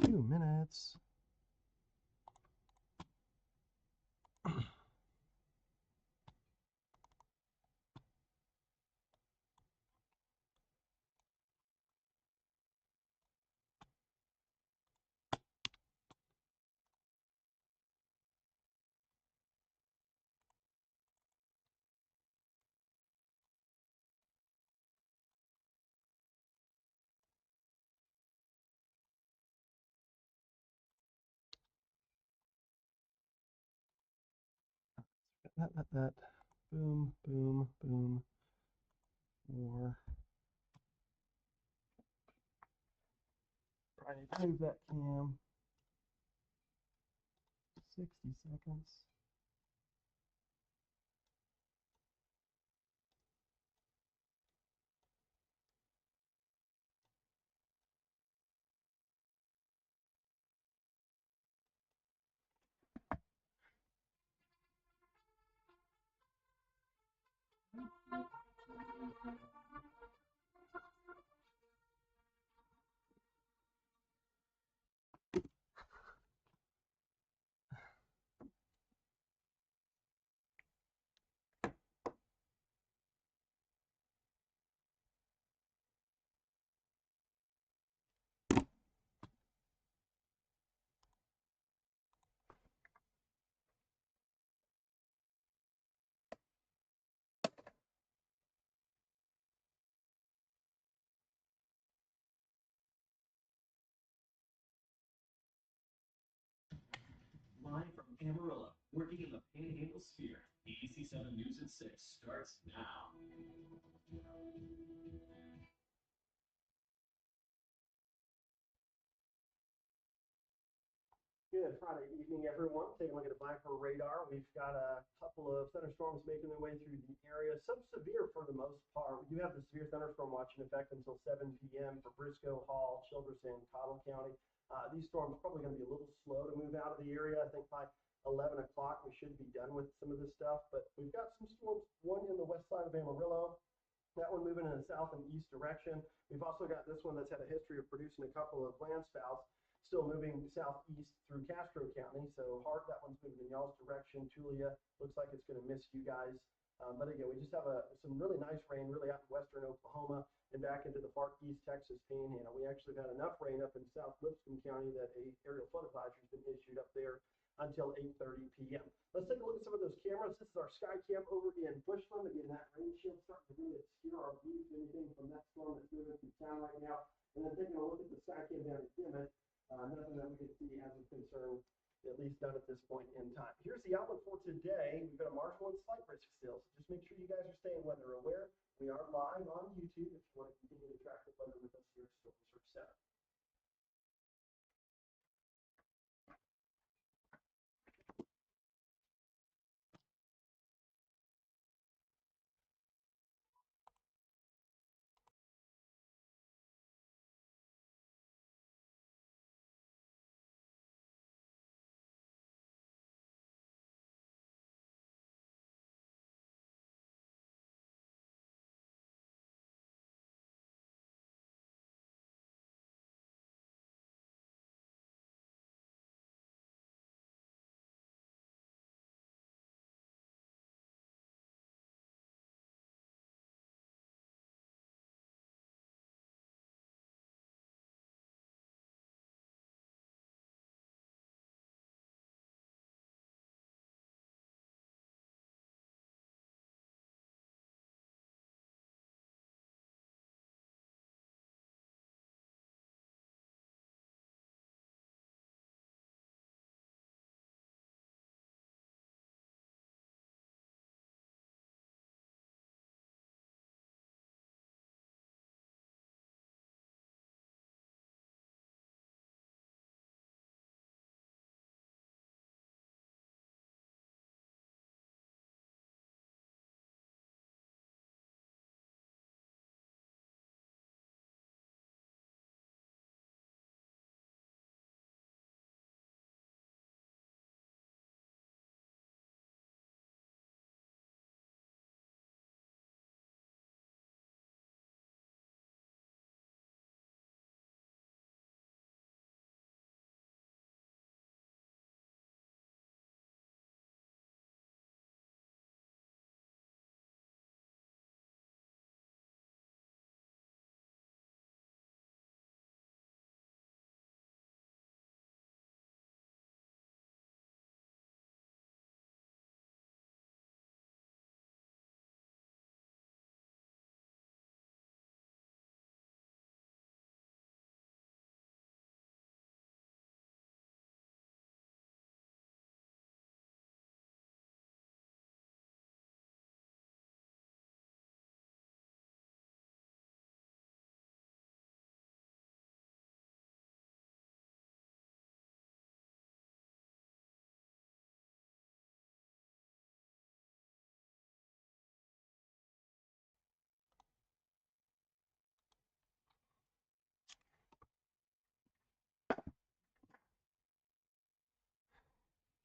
2 minutes. That. Boom, boom, boom. War. Probably need to move that cam. 60 seconds. Live from Amarillo, working in the Panhandle sphere. ABC7 News at 6 starts now. Good Friday evening, everyone. Taking a look at a Blackbird radar. We've got a couple of thunderstorms making their way through the area. Some severe for the most part. We do have the severe thunderstorm watch in effect until 7 p.m. for Briscoe, Hall, Childress, and Cottle County. These storms are probably going to be a little slow to move out of the area. I think by 11 o'clock we should be done with some of this stuff. But we've got some storms, one in the west side of Amarillo, that one moving in a south and east direction. We've also got this one that's had a history of producing a couple of landspouts, still moving southeast through Castro County. So Hart, that one's moving in y'all's direction. Tulia looks like it's going to miss you guys. But again, we just have some really nice rain really out in western Oklahoma and back into the far east Texas Panhandle. We actually got enough rain up in South Lipscomb County that a aerial flood advisory has been issued up there until 8:30 p.m. Let's take a look at some of those cameras. This is our sky cam over in Bushland. Again, that rain shield starting to really obscure our view to anything from that storm that's moving through town right now. And then taking a look at the sky cam down at Dimmitt, nothing that we can see as of concern, at least not at this point in time. Here's the outlook for today. We've got a marginal and slight risk still, so just make sure you guys are staying weather aware. We are live on YouTube if you want to continue to track the weather with us here at Storm Surge 7.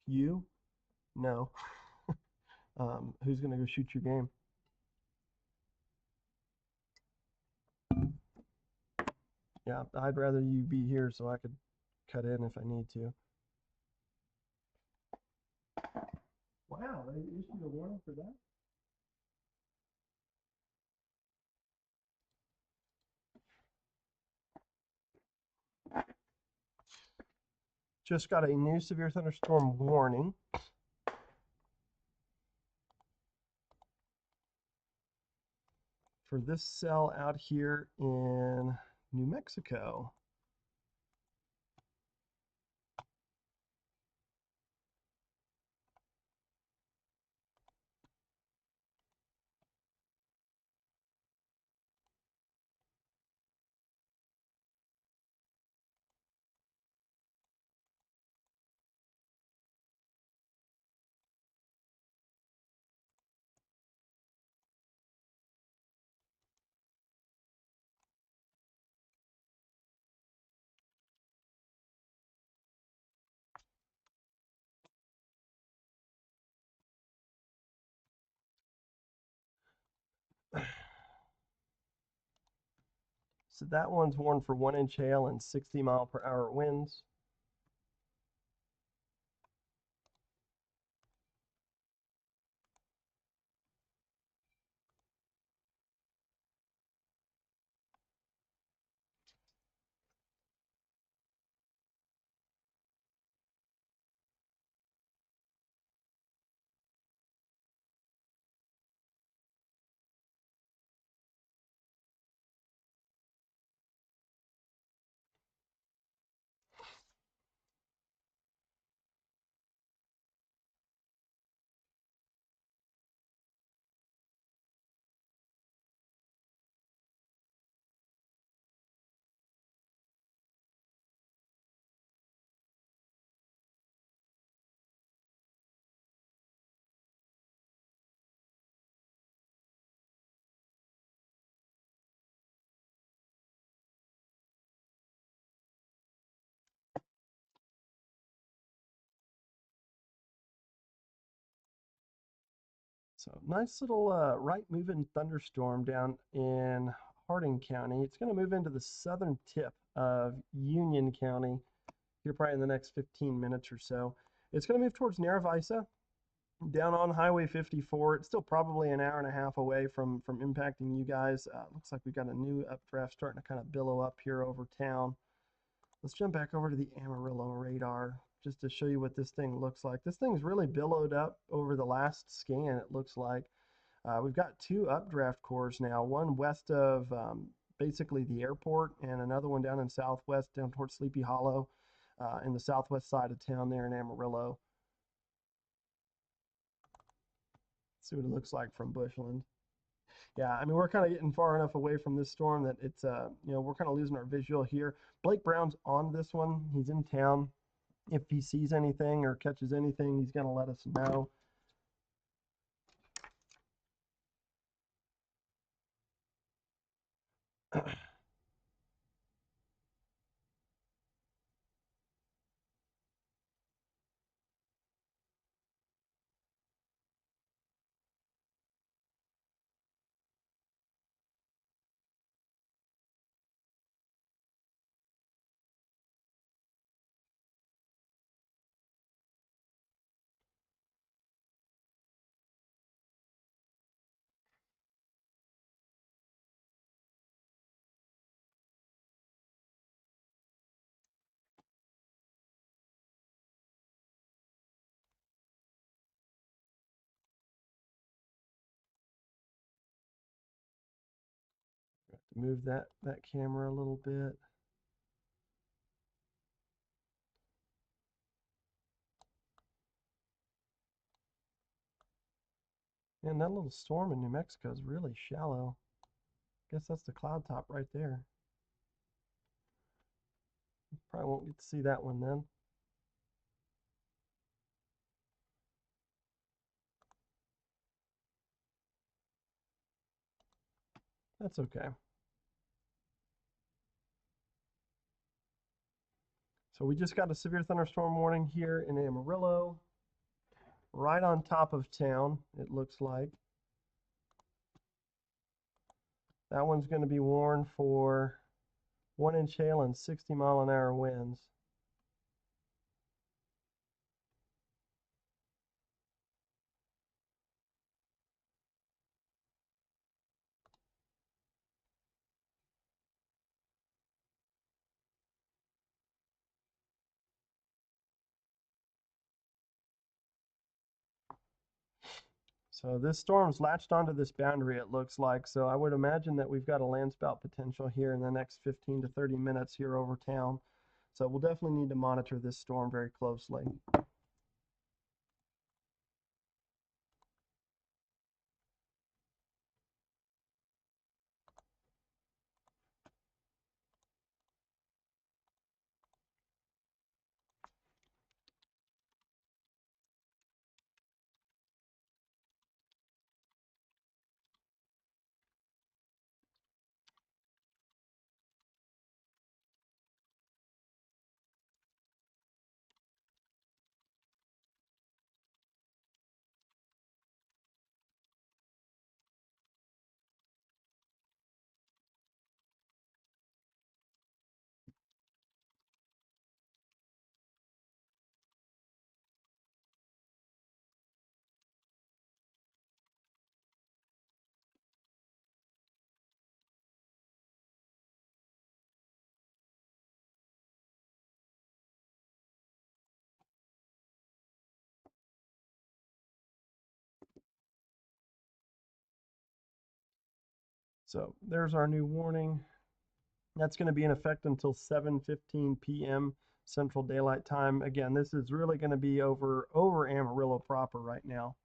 You? No. Who's gonna go shoot your game? Yeah, I'd rather you be here so I could cut in if I need to. Wow, they issued a warning for that? Just got a new severe thunderstorm warning. For this cell out here in New Mexico. So that one's warned for 1-inch hail and 60-mile-per-hour winds. So nice little right moving thunderstorm down in Harding County. It's going to move into the southern tip of Union County here probably in the next 15 minutes or so. It's going to move towards Narravisa down on Highway 54. It's still probably an hour and a half away from impacting you guys. Looks like we've got a new updraft starting to kind of billow up here over town. Let's jump back over to the Amarillo radar just to show you what this thing looks like. This thing's really billowed up over the last scan, it looks like. We've got two updraft cores now, one west of basically the airport and another one down in southwest, down towards Sleepy Hollow in the southwest side of town there in Amarillo. Let's see what it looks like from Bushland. Yeah, I mean, we're kind of getting far enough away from this storm that it's, we're kind of losing our visual here. Blake Brown's on this one. He's in town. If he sees anything or catches anything, he's going to let us know. Move that camera a little bit. And that little storm in New Mexico is really shallow. Guess that's the cloud top right there. Probably won't get to see that one then. That's okay. So we just got a severe thunderstorm warning here in Amarillo. right on top of town, it looks like. That one's going to be warned for 1-inch hail and 60-mile-an-hour winds. So this storm's latched onto this boundary, it looks like. So I would imagine that we've got a landspout potential here in the next 15 to 30 minutes here over town. So we'll definitely need to monitor this storm very closely. So there's our new warning. That's going to be in effect until 7:15 p.m. Central Daylight Time. Again, this is really going to be over Amarillo proper right now.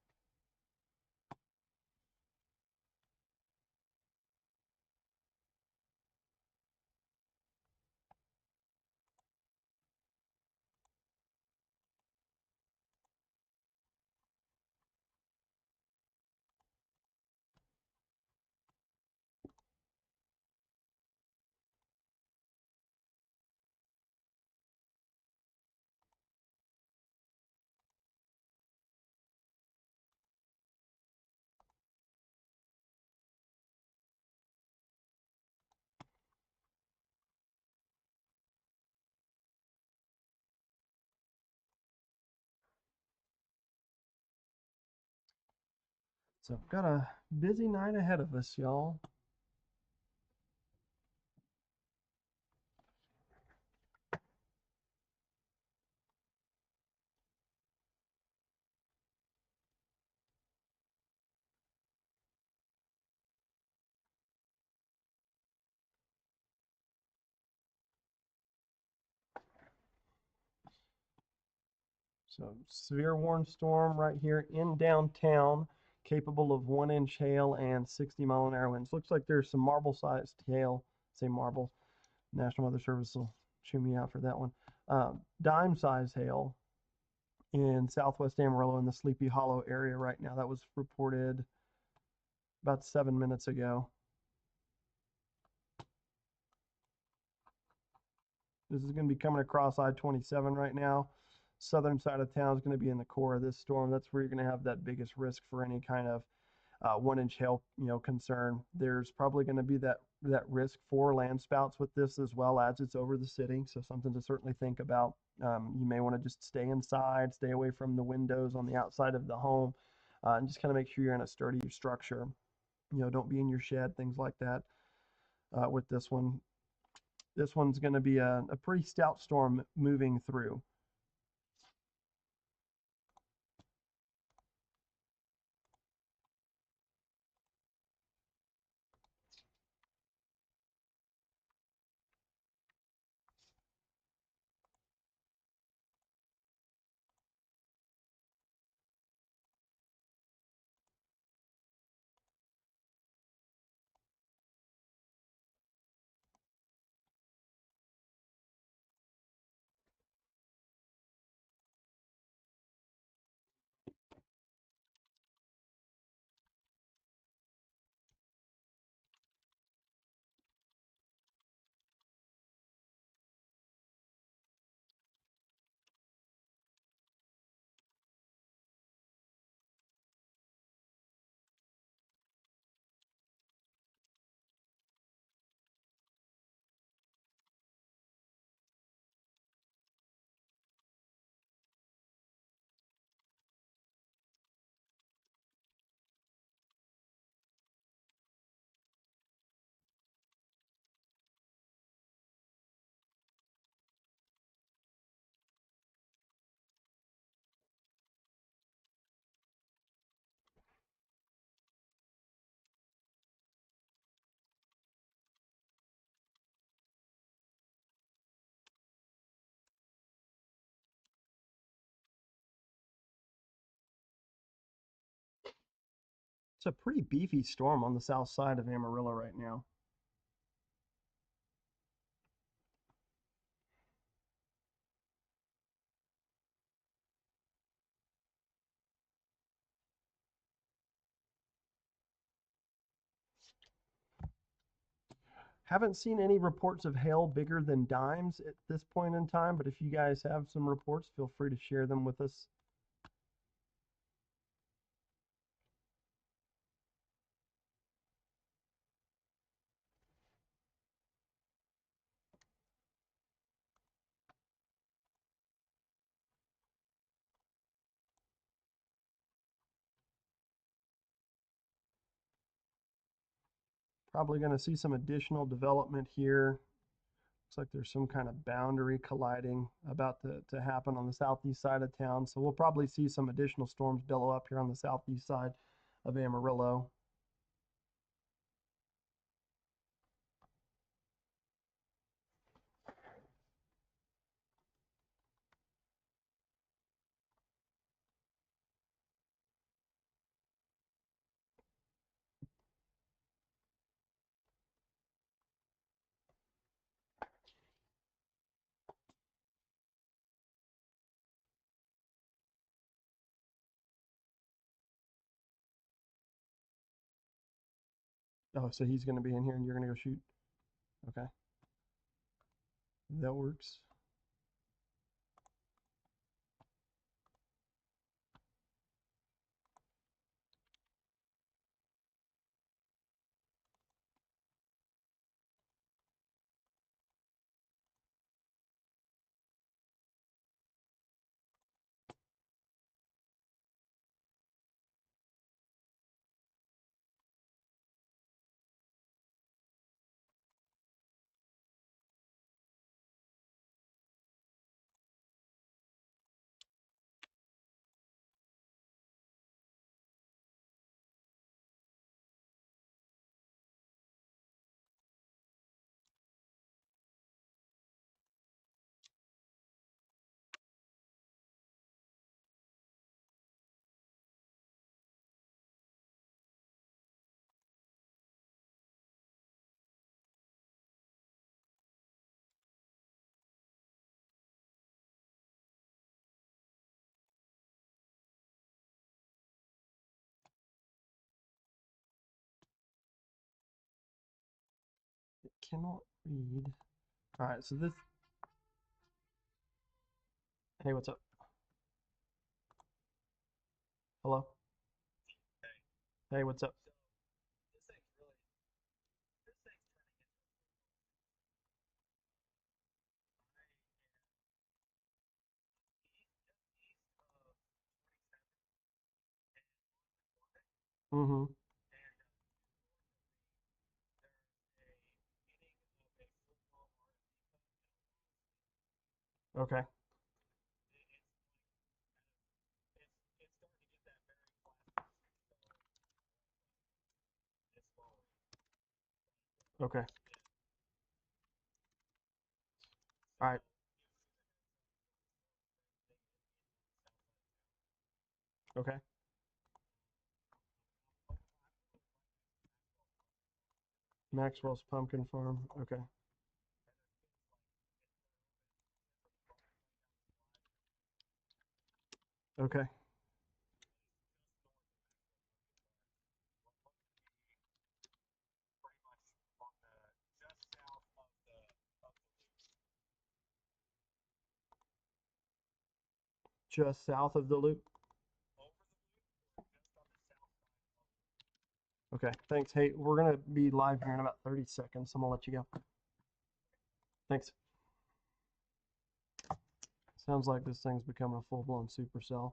So I've got a busy night ahead of us, y'all. So severe warm storm right here in downtown, capable of 1-inch hail and 60-mile-an-hour winds. Looks like there's some marble-sized hail. Say marble. National Weather Service will chew me out for that one. Dime-sized hail in southwest Amarillo in the Sleepy Hollow area right now. That was reported about 7 minutes ago. This is going to be coming across I-27 right now. Southern side of town is going to be in the core of this storm. That's where you're going to have that biggest risk for any kind of 1-inch hail, concern. There's probably going to be that risk for landspouts with this as well as it's over the city. So something to certainly think about. You may want to just stay inside, stay away from the windows on the outside of the home, and just kind of make sure you're in a sturdy structure. Don't be in your shed, things like that. With this one, this one's going to be a pretty stout storm moving through. It's a pretty beefy storm on the south side of Amarillo right now. Haven't seen any reports of hail bigger than dimes at this point in time, but if you guys have some reports, feel free to share them with us. Probably going to see some additional development here. Looks like there's some kind of boundary colliding about to happen on the southeast side of town. So we'll probably see some additional storms billow up here on the southeast side of Amarillo. Oh, so he's going to be in here and you're going to go shoot. Okay. That works. It cannot read. All right, so this. Hey, what's up? Hello? Hey, what's up? Mm-hmm. Okay. Okay. All right. Okay. Maxwell's Pumpkin Farm. Okay. Okay. Just south of the loop. Okay. Thanks. Hey, we're gonna be live here in about 30 seconds. So I'm gonna let you go. Thanks. Sounds like this thing's becoming a full-blown supercell.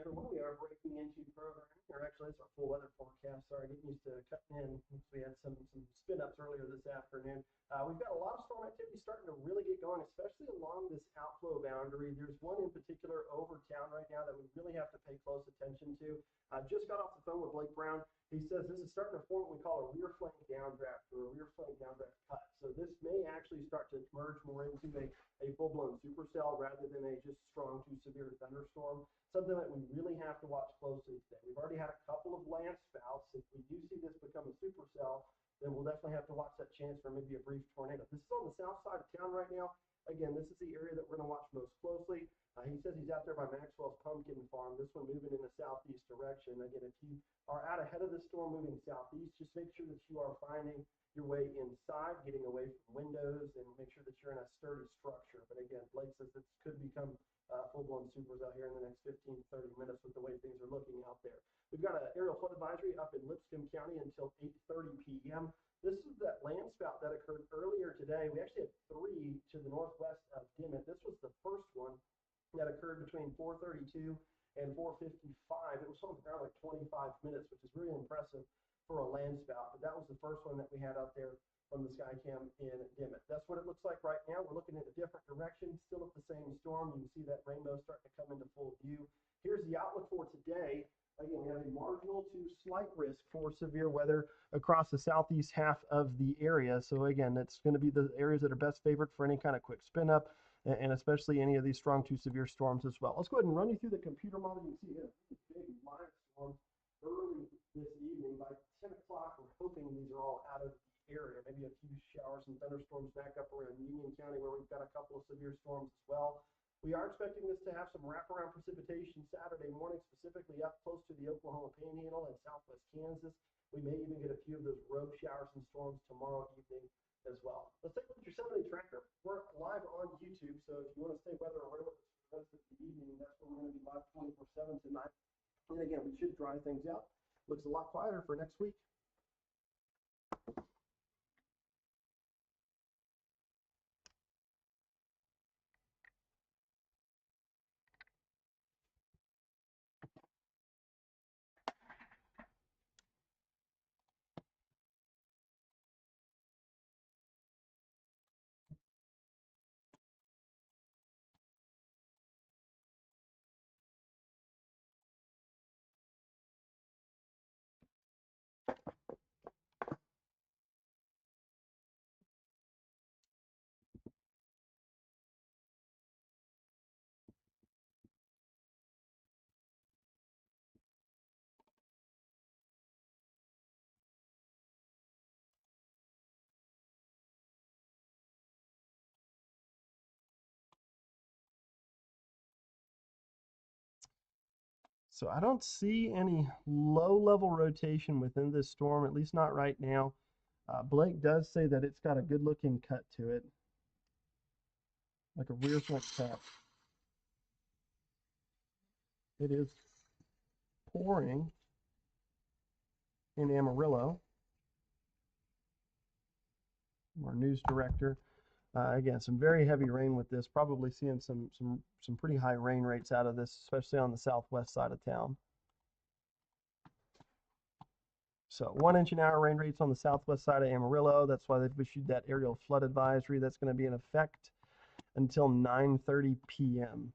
everyone. We are breaking into programming, or actually, it's our full weather forecast. Sorry, getting used to cutting in since we had some spin ups earlier this afternoon. We've got a lot of storm activity starting to really get going, especially along this outflow boundary. There's one in particular over town right now that we really have to pay close attention to. I just got off the phone with Blake Brown. He says this is starting to form what we call a rear flank downdraft or a rear flank downdraft cut. So this may actually start to merge more into a full-blown supercell rather than a just strong to severe thunderstorm. Something that we really have to watch closely today. We've already had a couple of landspouts. If we do see this become a supercell, then we'll definitely have to watch that chance for maybe a brief tornado. This is on the south side of town right now. Again, this is the area that we're going to watch most closely. He says he's out there by Maxwell's pumpkin farm. This one moving in the southeast direction. Again, if you are out ahead of the storm moving southeast, just make sure that you are finding your way inside, getting away from windows, and make sure that you're in a sturdy structure. But again, Blake says this could become full-blown supers out here in the next 15 to 30 minutes with the way things are looking out there. We've got an aerial flood advisory up in Lipscomb County until 8:30 p.m. This is that landspout that occurred earlier today. We actually had three to the northwest of Dimmitt. This was the first one that occurred between 4:32 and 4:55. It was on the ground like 25 minutes, which is really impressive for a landspout. But that was the first one that we had out there from the Skycam in Dimmitt. That's what it looks like right now. We're looking in a different direction, still at the same storm. You can see that rainbow starting to come into full view. Here's the outlook for today. Again, we have a marginal to slight risk for severe weather across the southeast half of the area. So again, it's going to be the areas that are best favored for any kind of quick spin up, and especially any of these strong to severe storms as well. Let's go ahead and run you through the computer model. You can see here a big live storm early this evening. By 10 o'clock, we're hoping these are all out of the area. Maybe a few showers and thunderstorms back up around Union County where we've got a couple of severe storms as well. We are expecting this to have some wraparound precipitation Saturday morning, specifically up close to the Oklahoma Panhandle and southwest Kansas. We may even get a few of those road showers and storms tomorrow evening as well. Let's take a look at your 7-day tracker. We're live on YouTube, so if you want to stay weather aware with us for the rest of the evening, that's where we're going to be live 24/7 tonight. And again, we should dry things out. Looks a lot quieter for next week. So I don't see any low-level rotation within this storm, at least not right now. Blake does say that it's got a good-looking cut to it, like a rear front cut. It is pouring in Amarillo. Our news director. Again, some very heavy rain with this. Probably seeing some pretty high rain rates out of this, especially on the southwest side of town. So 1 inch an hour rain rates on the southwest side of Amarillo. That's why they've issued that aerial flood advisory. That's going to be in effect until 9:30 p.m.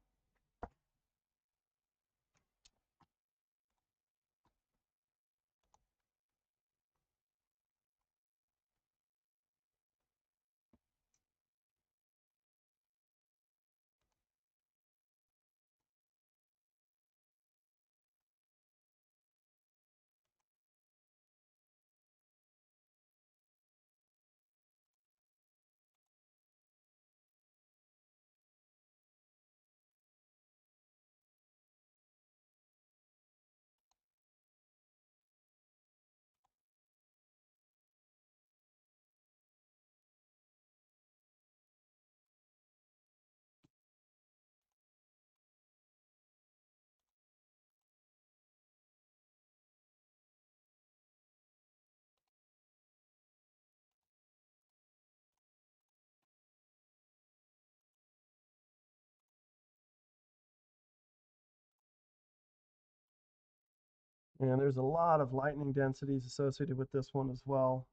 And there's a lot of lightning densities associated with this one as well.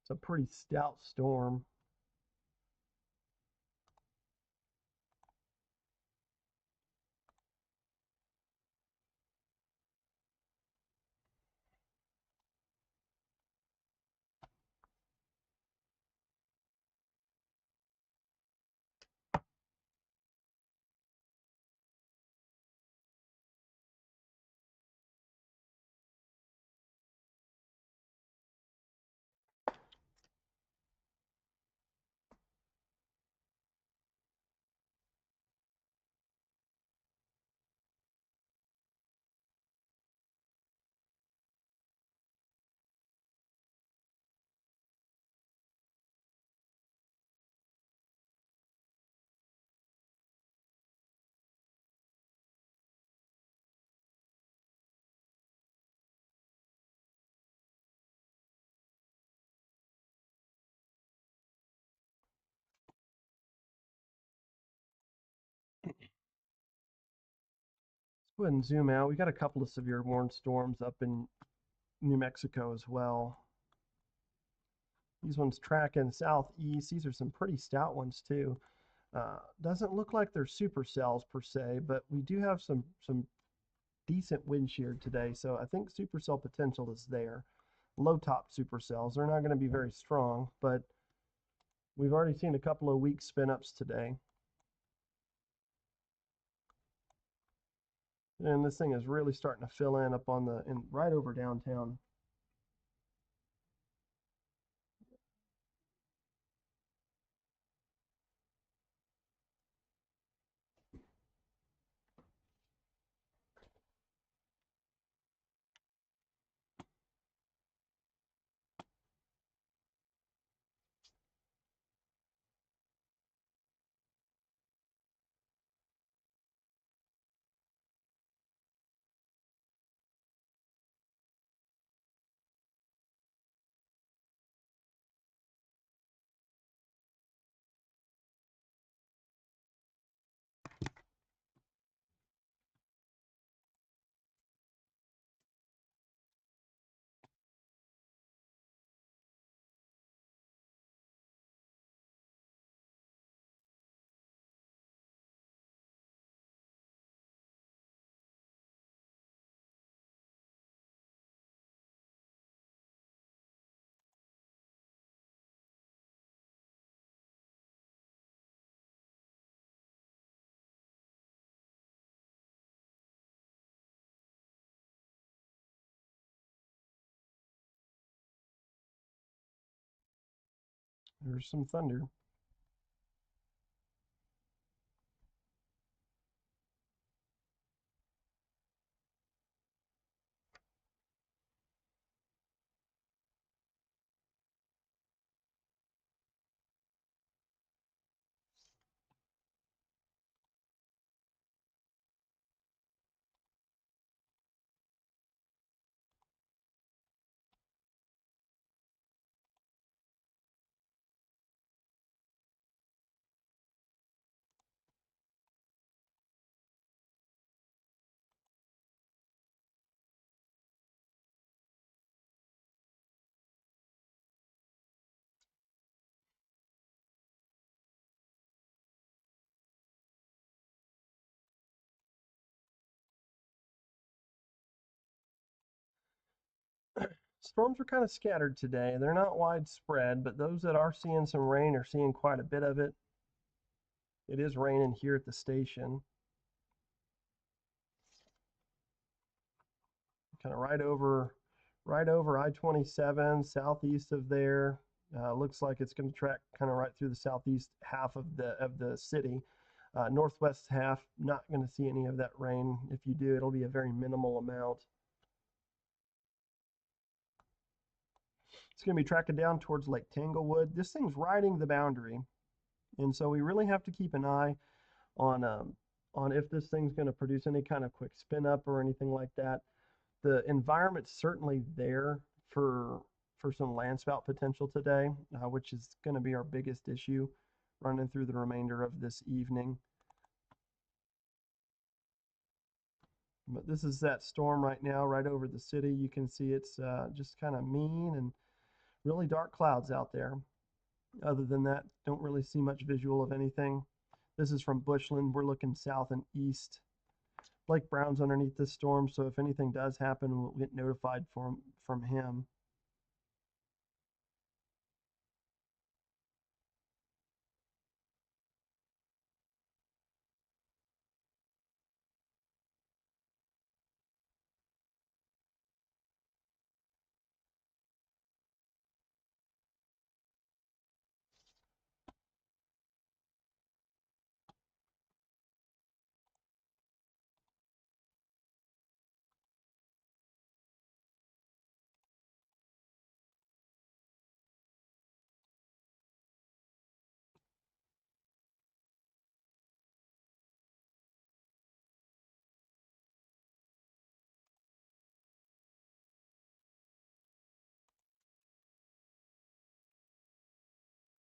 It's a pretty stout storm. Let's go ahead and zoom out. We got a couple of severe warning storms up in New Mexico as well. These ones tracking southeast. These are some pretty stout ones too. Doesn't look like they're supercells per se, but we do have some decent wind shear today, so I think supercell potential is there. Low top supercells, they're not going to be very strong, but we've already seen a couple of weak spin ups today. And this thing is really starting to fill in up on right over downtown. There's some thunder. Storms are kind of scattered today. They're not widespread, but those that are seeing some rain are seeing quite a bit of it. It is raining here at the station. Kind of right over I-27, southeast of there. Looks like it's going to track kind of right through the southeast half of the city. Northwest half, not going to see any of that rain. If you do, it'll be a very minimal amount. It's going to be tracking down towards Lake Tanglewood. This thing's riding the boundary, and so we really have to keep an eye on if this thing's going to produce any kind of quick spin up or anything like that. The environment's certainly there for some landspout potential today, which is going to be our biggest issue running through the remainder of this evening. But this is that storm right now, right over the city. You can see it's just kind of mean and really dark clouds out there. Other than that, don't really see much visual of anything. This is from Bushland. We're looking south and east. Lake Brown's underneath this storm, so if anything does happen, we'll get notified from him.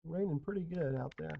Raining pretty good out there.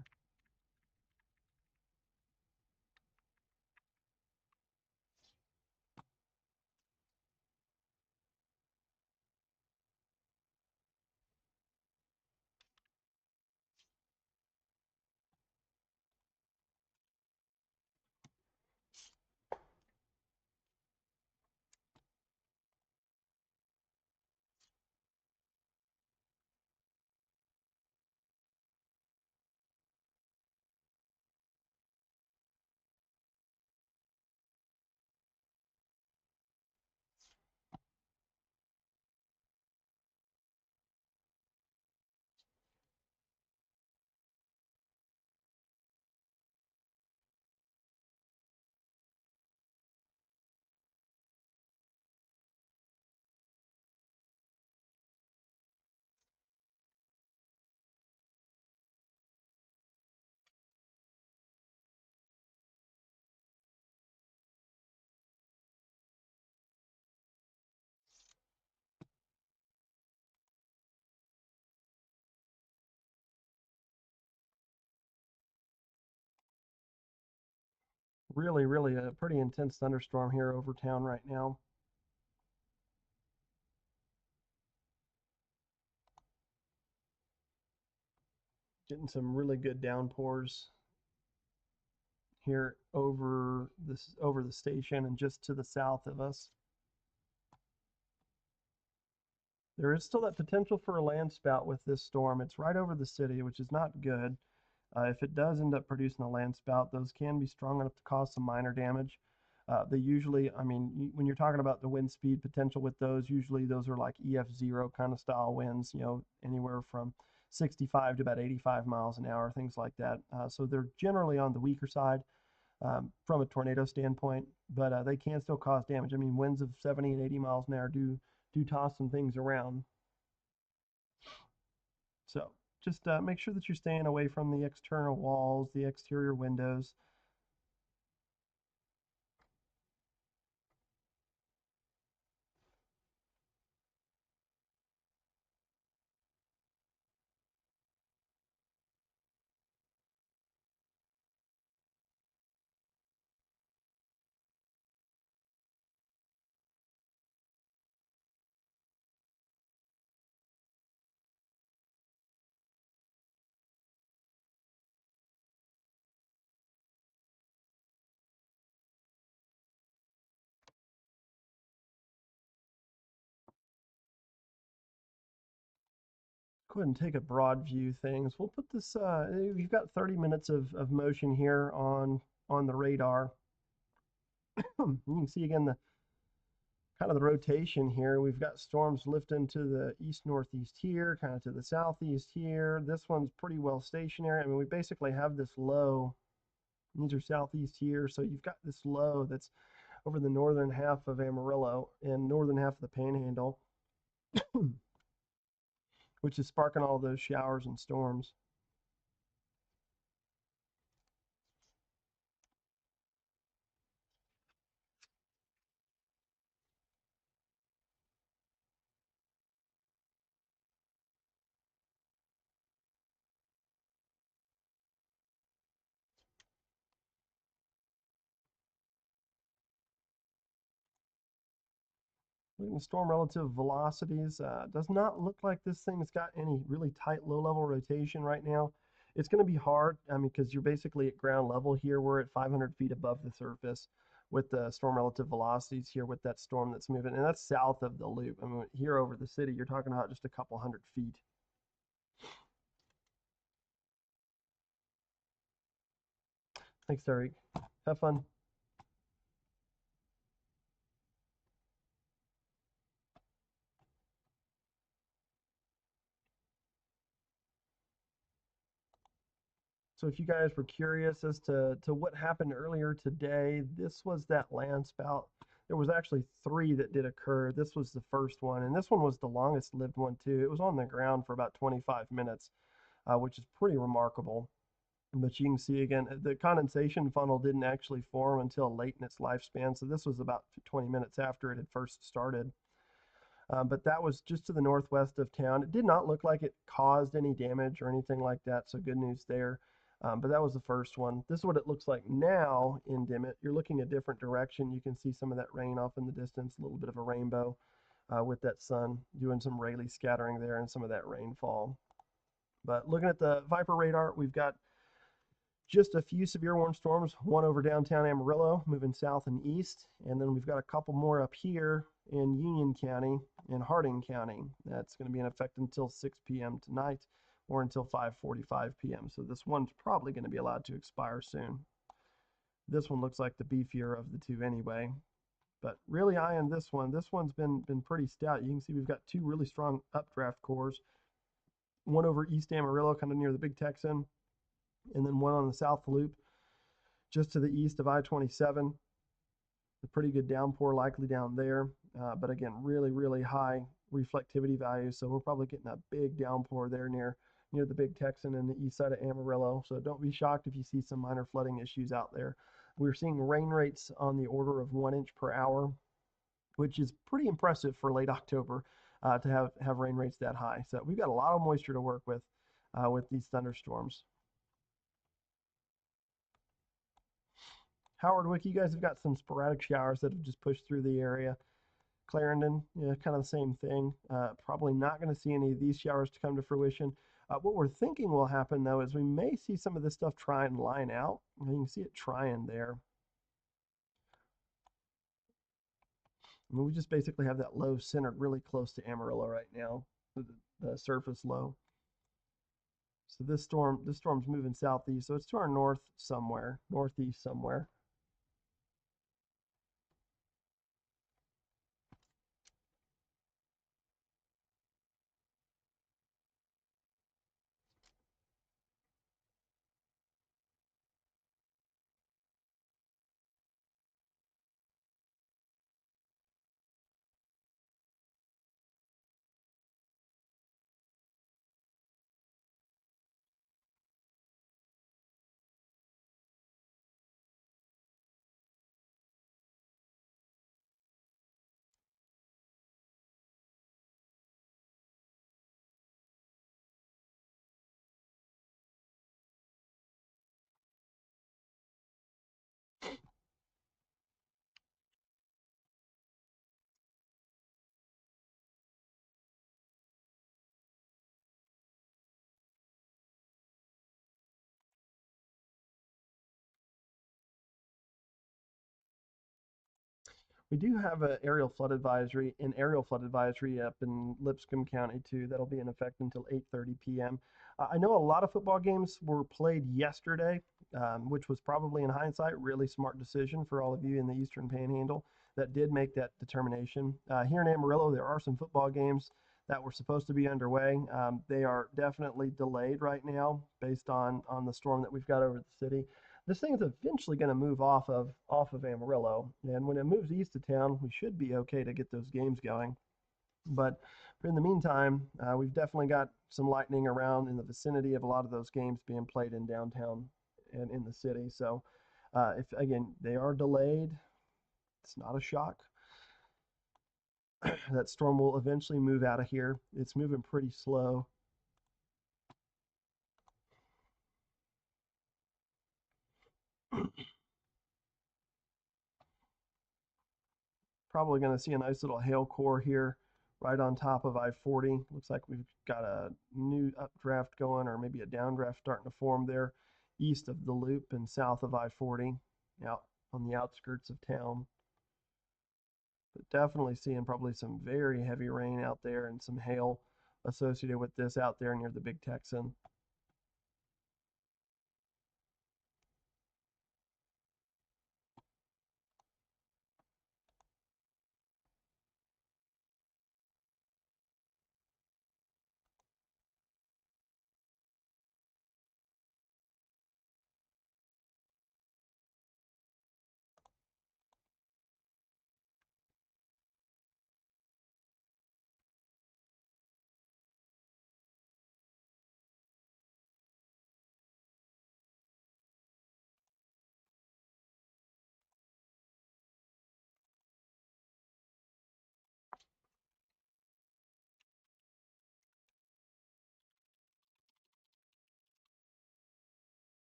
Really a pretty intense thunderstorm here over town right now. Getting some really good downpours here over the station and just to the south of us. There is still that potential for a landspout with this storm. It's right over the city, which is not good. If it does end up producing a landspout, those can be strong enough to cause some minor damage. They usually, I mean, when you're talking about the wind speed potential with those, usually those are like EF0 kind of style winds, anywhere from 65 to about 85 miles an hour, things like that. So they're generally on the weaker side from a tornado standpoint, but they can still cause damage. I mean, winds of 70 and 80 miles an hour do toss some things around. So just make sure that you're staying away from the external walls, the exterior windows. Go ahead and take a broad view things. We'll put this, you've got 30 minutes of motion here on the radar. You can see again the kind of the rotation here. We've got storms lifting to the east northeast here, kind of to the southeast here. This one's pretty well stationary. I mean, we basically have this low. These are southeast here, so you've got this low that's over the northern half of Amarillo and northern half of the Panhandle, which is sparking all those showers and storms. Looking at storm relative velocities, does not look like this thing's got any really tight low level rotation right now. It's going to be hard, I mean, because you're basically at ground level here. We're at 500 feet above the surface with the storm relative velocities here with that storm that's moving, and that's south of the loop. I mean, here over the city, you're talking about just a couple hundred feet. Thanks, Tariq. Have fun. So if you guys were curious as to what happened earlier today, this was that landspout. There was actually three that did occur. This was the first one, and this one was the longest lived one too. It was on the ground for about 25 minutes, which is pretty remarkable. But you can see again, the condensation funnel didn't actually form until late in its lifespan. So this was about 20 minutes after it had first started. But that was just to the northwest of town. It did not look like it caused any damage or anything like that, so good news there. But that was the first one. This is what it looks like now in Dimmitt. You're looking a different direction. You can see some of that rain off in the distance, a little bit of a rainbow with that sun doing some Rayleigh scattering there and some of that rainfall. But looking at the Viper radar, we've got just a few severe warm storms, one over downtown Amarillo, moving south and east. And then we've got a couple more up here in Union County and Harding County. That's going to be in effect until 6 p.m. tonight or until 5:45 p.m. So this one's probably going to be allowed to expire soon. This one looks like the beefier of the two anyway. But really eyeing this one. This one's been pretty stout. You can see we've got two really strong updraft cores. One over East Amarillo, kind of near the Big Texan, and then one on the South Loop, just to the east of I-27. A pretty good downpour likely down there, but again, really high reflectivity values. So we're probably getting a big downpour there near the Big Texan and the east side of Amarillo. So don't be shocked if you see some minor flooding issues out there. We're seeing rain rates on the order of 1 inch per hour, which is pretty impressive for late October to have rain rates that high. So we've got a lot of moisture to work with these thunderstorms. Howard Wick, you guys have got some sporadic showers that have just pushed through the area. Clarendon, yeah, kind of the same thing. Probably not going to see any of these showers to come to fruition. What we're thinking will happen, though, is we may see some of this stuff try and line out. You can see it trying there. I mean, we just basically have that low centered really close to Amarillo right now, the surface low. So this storm's moving southeast, so it's to our north somewhere, northeast somewhere. We do have an aerial flood advisory up in Lipscomb County too. That'll be in effect until 8:30 p.m. I know a lot of football games were played yesterday, which was probably in hindsight really smart decision for all of you in the Eastern Panhandle that did make that determination. Here in Amarillo, there are some football games that were supposed to be underway. They are definitely delayed right now based on the storm that we've got over the city. This thing is eventually going to move off of Amarillo, and when it moves east of town, we should be okay to get those games going. But in the meantime, we've definitely got some lightning around in the vicinity of a lot of those games being played in downtown and in the city. So if again they are delayed, it's not a shock. That storm will eventually move out of here. It's moving pretty slow. Probably going to see a nice little hail core here right on top of I-40. Looks like we've got a new updraft going, or maybe a downdraft starting to form there east of the loop and south of I-40, out on the outskirts of town. But definitely seeing probably some very heavy rain out there and some hail associated with this out there near the Big Texan.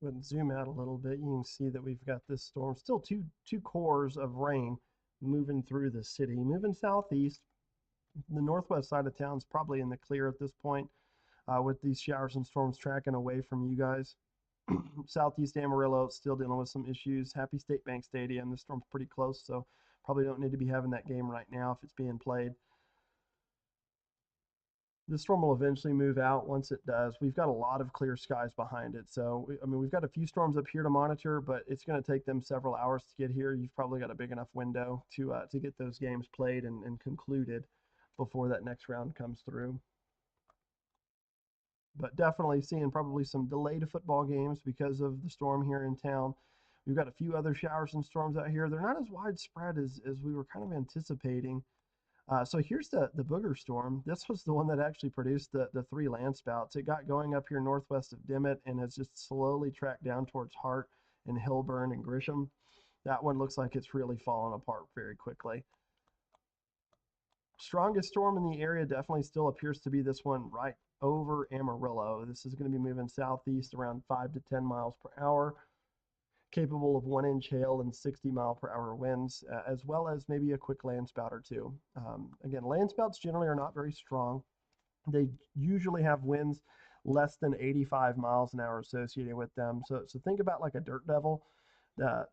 go ahead and zoom out a little bit. You can see that we've got this storm, still two cores of rain moving through the city, moving southeast. The northwest side of town is probably in the clear at this point, with these showers and storms tracking away from you guys. Southeast Amarillo still dealing with some issues. Happy State Bank Stadium, the storm's pretty close, so probably don't need to be having that game right now if it's being played. This storm will eventually move out. Once it does, we've got a lot of clear skies behind it. So, I mean, we've got a few storms up here to monitor, but it's going to take them several hours to get here. You've probably got a big enough window to get those games played and concluded before that next round comes through. But definitely seeing probably some delayed football games because of the storm here in town. We've got a few other showers and storms out here. They're not as widespread as we were kind of anticipating. So here's the booger storm. This was the one that actually produced the three landspouts. It got going up here northwest of Dimmitt and has just slowly tracked down towards Hart and Hilburn and Grisham. That one looks like it's really fallen apart very quickly. Strongest storm in the area definitely still appears to be this one right over Amarillo. This is going to be moving southeast around 5 to 10 miles per hour, capable of 1-inch hail and 60-mile-per-hour winds, as well as maybe a quick landspout or two. Again, landspouts generally are not very strong. They usually have winds less than 85 miles an hour associated with them. So think about like a dirt devil.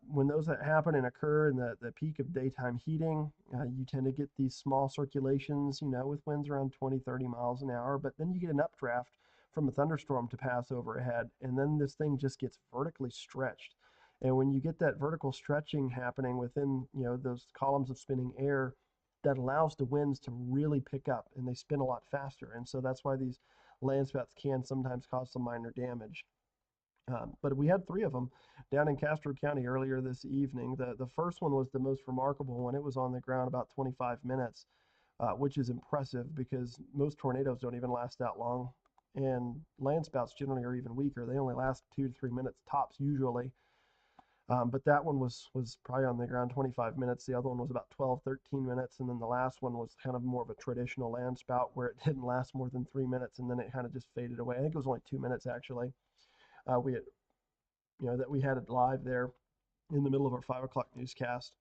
When those that happen and occur in the peak of daytime heating, you tend to get these small circulations, with winds around 20, 30 miles an hour, but then you get an updraft from a thunderstorm to pass overhead, and then this thing just gets vertically stretched. And when you get that vertical stretching happening within, those columns of spinning air, that allows the winds to really pick up and they spin a lot faster. And so that's why these landspouts can sometimes cause some minor damage. But we had three of them down in Castro County earlier this evening. The first one was the most remarkable one. It was on the ground about 25 minutes, which is impressive because most tornadoes don't even last that long. And landspouts generally are even weaker. They only last 2 to 3 minutes tops usually. But that one was probably on the ground 25 minutes. The other one was about 12, 13 minutes. And then the last one was kind of more of a traditional landspout where it didn't last more than 3 minutes and then it kind of just faded away. I think it was only 2 minutes actually. We had, that we had it live there in the middle of our 5 o'clock newscast.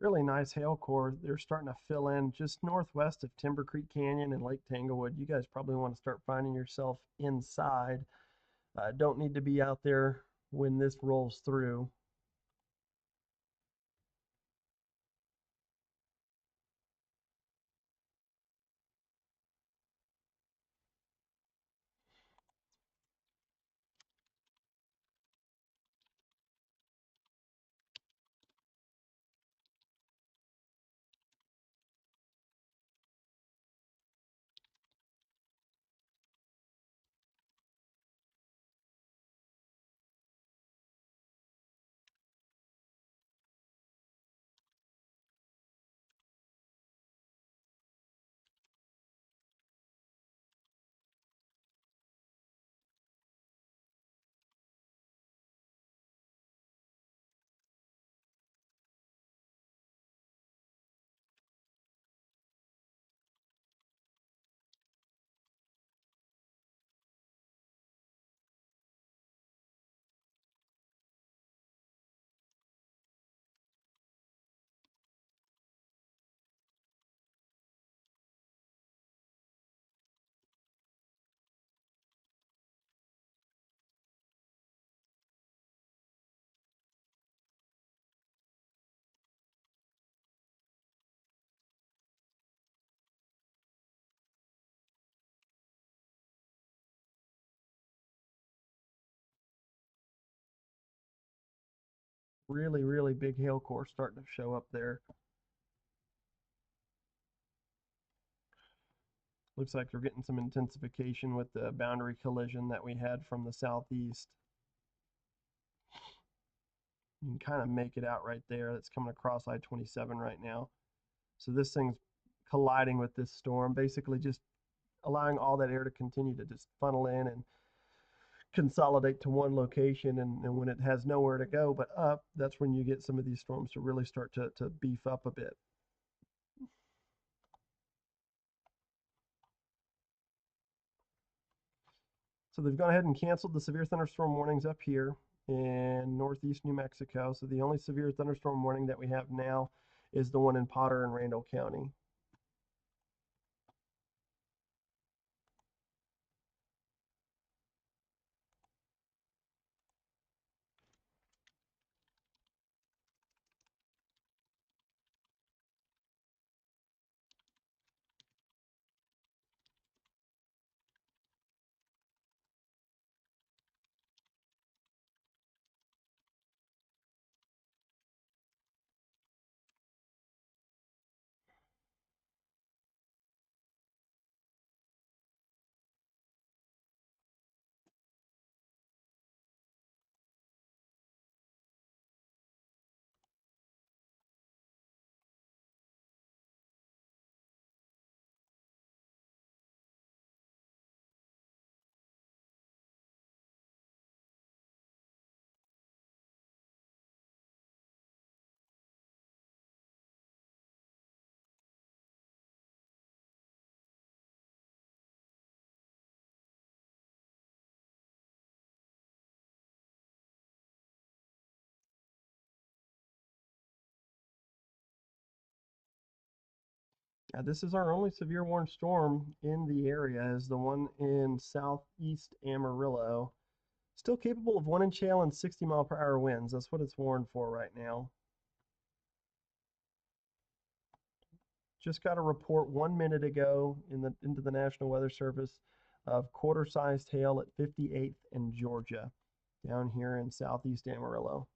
Really nice hail core. They're starting to fill in just northwest of Timber Creek Canyon and Lake Tanglewood. You guys probably want to start finding yourself inside. Don't need to be out there when this rolls through. Really, really big hail core starting to show up there. Looks like they're getting some intensification with the boundary collision that we had from the southeast. You can kind of make it out right there. That's coming across I-27 right now. So this thing's colliding with this storm, basically just allowing all that air to continue to just funnel in and consolidate to one location. And when it has nowhere to go but up, that's when you get some of these storms to really start to beef up a bit. So they've gone ahead and canceled the severe thunderstorm warnings up here in northeast New Mexico. So the only severe thunderstorm warning that we have now is the one in Potter and Randall County. This is our only severe warned storm in the area, is the one in southeast Amarillo. Still capable of 1 inch hail and 60-mile-per-hour winds. That's what it's warned for right now. Just got a report 1 minute ago into the National Weather Service of quarter-sized hail at 58th and Georgia, down here in southeast Amarillo.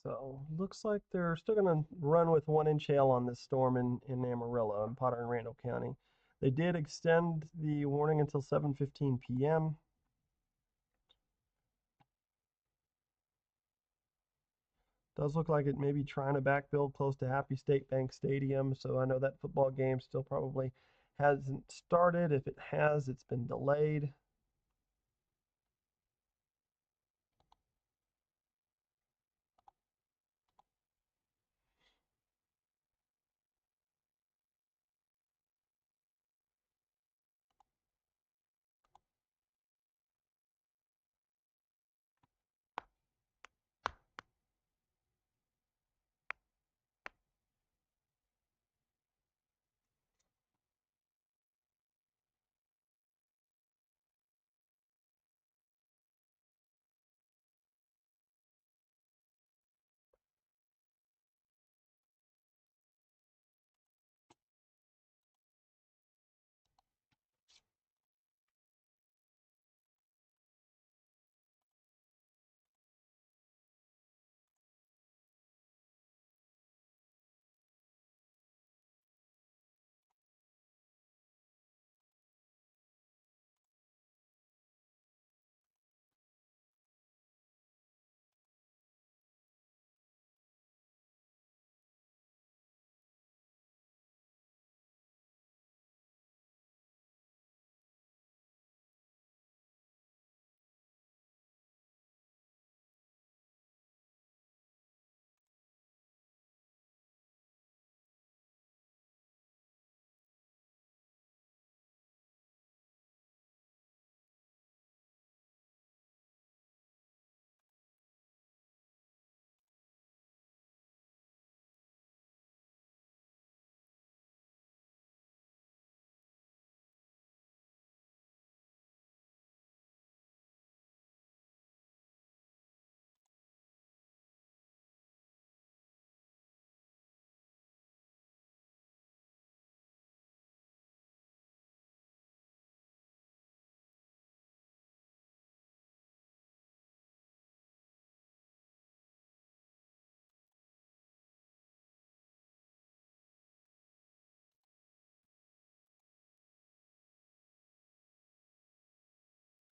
So looks like they're still going to run with 1 inch hail on this storm in Amarillo and Potter and Randall County. They did extend the warning until 7:15 p.m. Does look like it may be trying to backbuild close to Happy State Bank Stadium, so I know that football game still probably hasn't started. If it has, it's been delayed.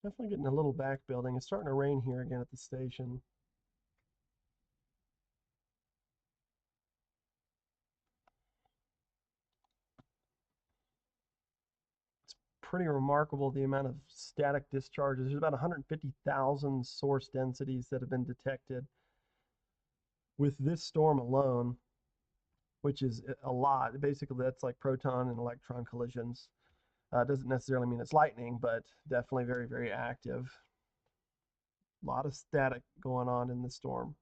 Definitely getting a little back building. It's starting to rain here again at the station. It's pretty remarkable the amount of static discharges. There's about 150,000 source densities that have been detected with this storm alone, which is a lot. Basically, that's like proton and electron collisions. Doesn't necessarily mean it's lightning, but definitely very, very active. A lot of static going on in the storm.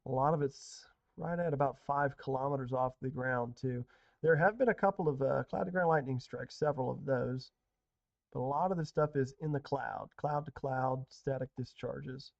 A lot of it's right at about 5 kilometers off the ground, too. There have been a couple of cloud to ground lightning strikes, several of those, but a lot of the stuff is in the cloud to cloud static discharges.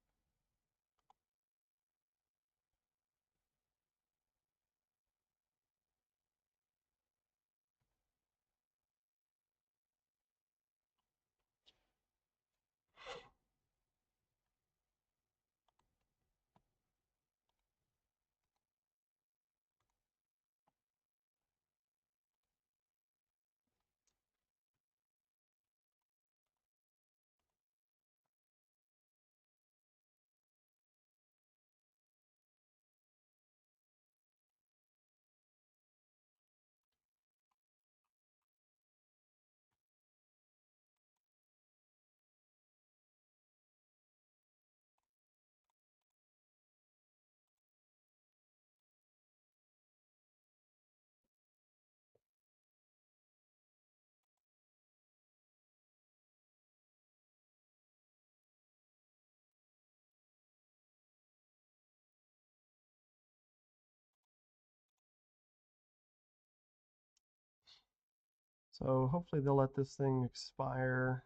So hopefully they'll let this thing expire.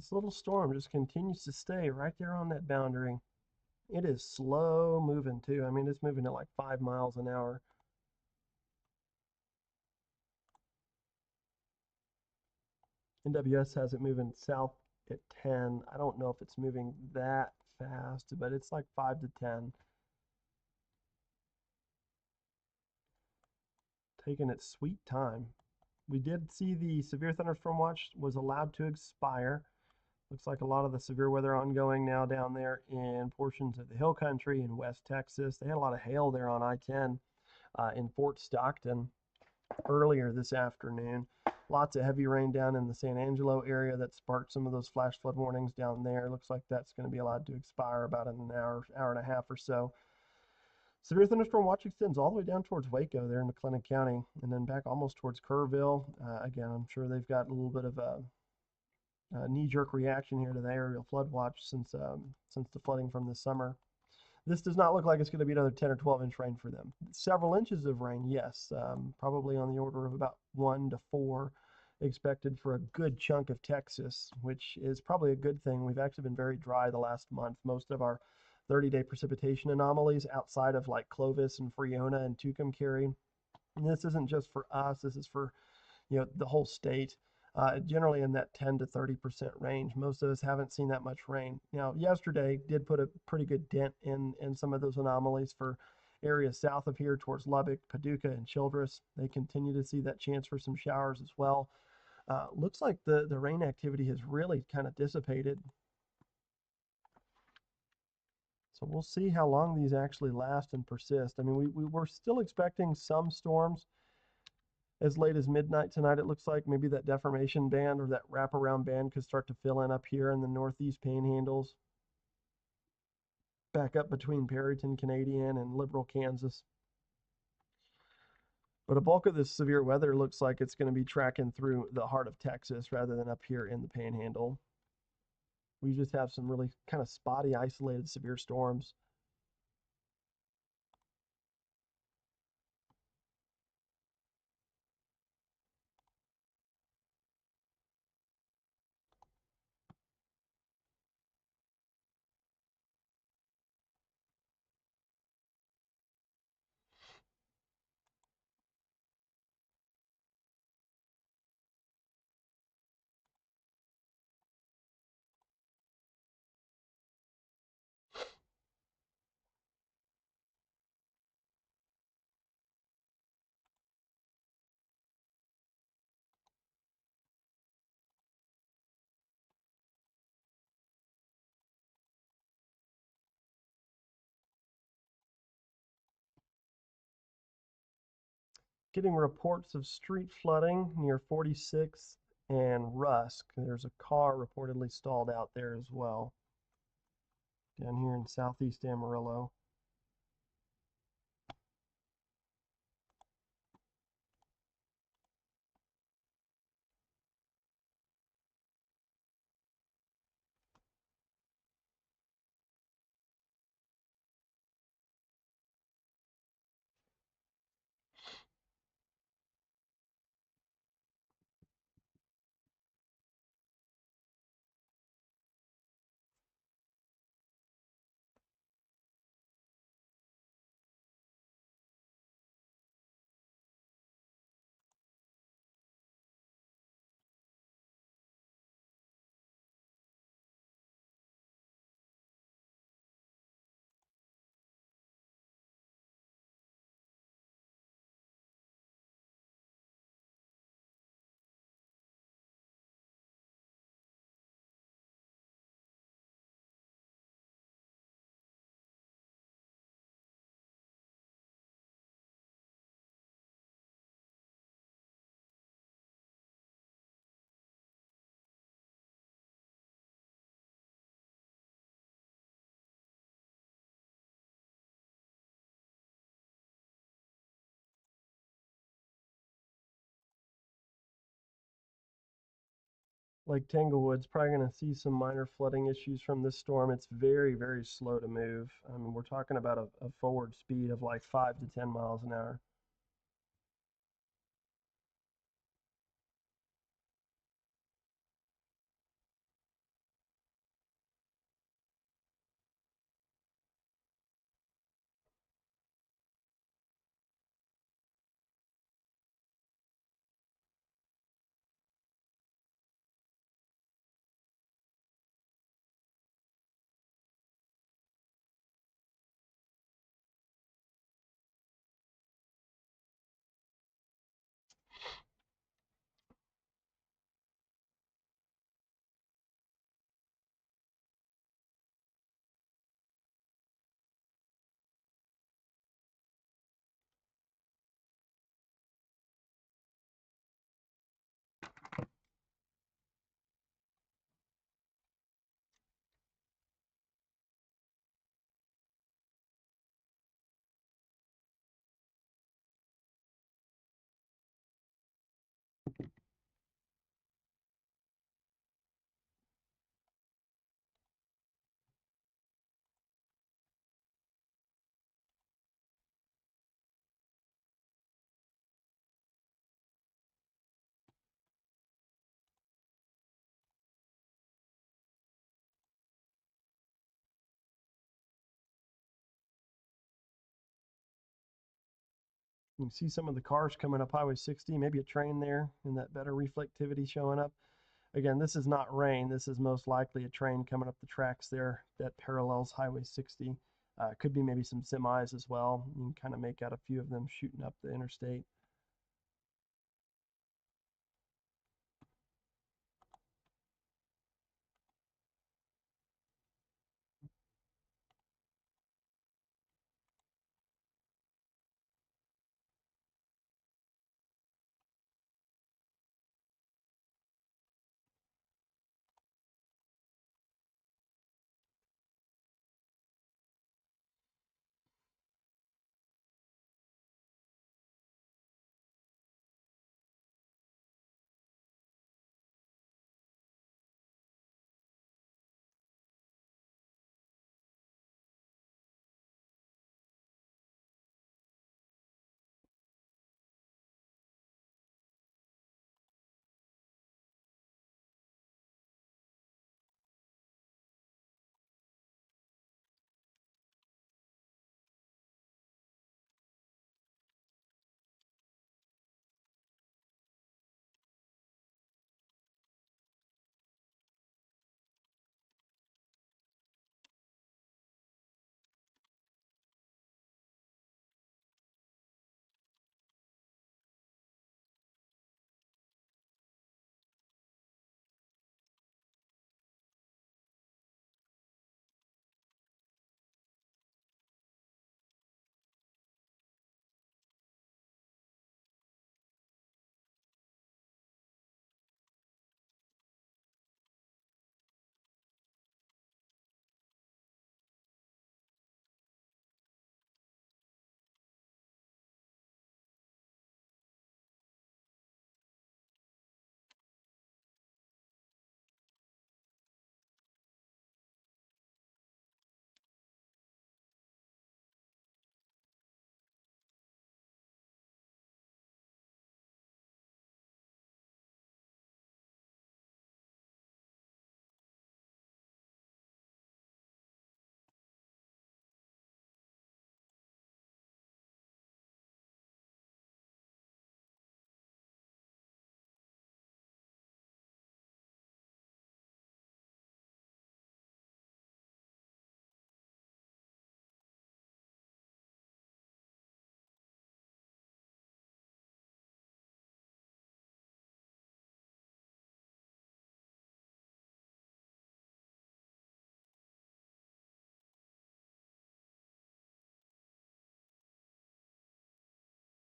This little storm just continues to stay right there on that boundary. It is slow moving too. I mean, it's moving at like 5 miles an hour. NWS has it moving south at 10. I don't know if it's moving that fast, but it's like 5 to 10. Taking its sweet time. We did see the severe thunderstorm watch was allowed to expire. Looks like a lot of the severe weather ongoing now down there in portions of the hill country in West Texas. They had a lot of hail there on I-10 in Fort Stockton earlier this afternoon. Lots of heavy rain down in the San Angelo area that sparked some of those flash flood warnings down there. Looks like that's going to be allowed to expire about in an hour, hour and a half or so. Severe thunderstorm watch extends all the way down towards Waco there in McLennan County and then back almost towards Kerrville. Again, I'm sure they've got a little bit of a knee-jerk reaction here to the aerial flood watch since the flooding from this summer. This does not look like it's going to be another 10 or 12-inch rain for them. Several inches of rain, yes, probably on the order of about 1 to 4 expected for a good chunk of Texas, which is probably a good thing. We've actually been very dry the last month. Most of our 30-day precipitation anomalies outside of like Clovis and Friona and Tucumcari. And this isn't just for us. This is for the whole state. Generally in that 10 to 30% range. Most of us haven't seen that much rain. Now, yesterday did put a pretty good dent in some of those anomalies for areas south of here towards Lubbock, Paducah, and Childress. They continue to see that chance for some showers as well. Looks like the rain activity has really kind of dissipated. So we'll see how long these actually last and persist. I mean, we were still expecting some storms as late as midnight tonight. It looks like maybe that deformation band or that wraparound band could start to fill in up here in the northeast panhandles, back up between Perryton, Canadian, and Liberal, Kansas. But a bulk of this severe weather looks like it's going to be tracking through the heart of Texas rather than up here in the panhandle. We just have some really kind of spotty, isolated severe storms. Getting reports of street flooding near 46th and Rusk. There's a car reportedly stalled out there as well, down here in southeast Amarillo. Lake Tanglewood's probably going to see some minor flooding issues from this storm. It's very, very slow to move. I mean, we're talking about a forward speed of like 5 to 10 miles an hour. You can see some of the cars coming up Highway 60, maybe a train there, and that better reflectivity showing up. Again, this is not rain. This is most likely a train coming up the tracks there that parallels Highway 60. Could be maybe some semis as well. You can kind of make out a few of them shooting up the interstate.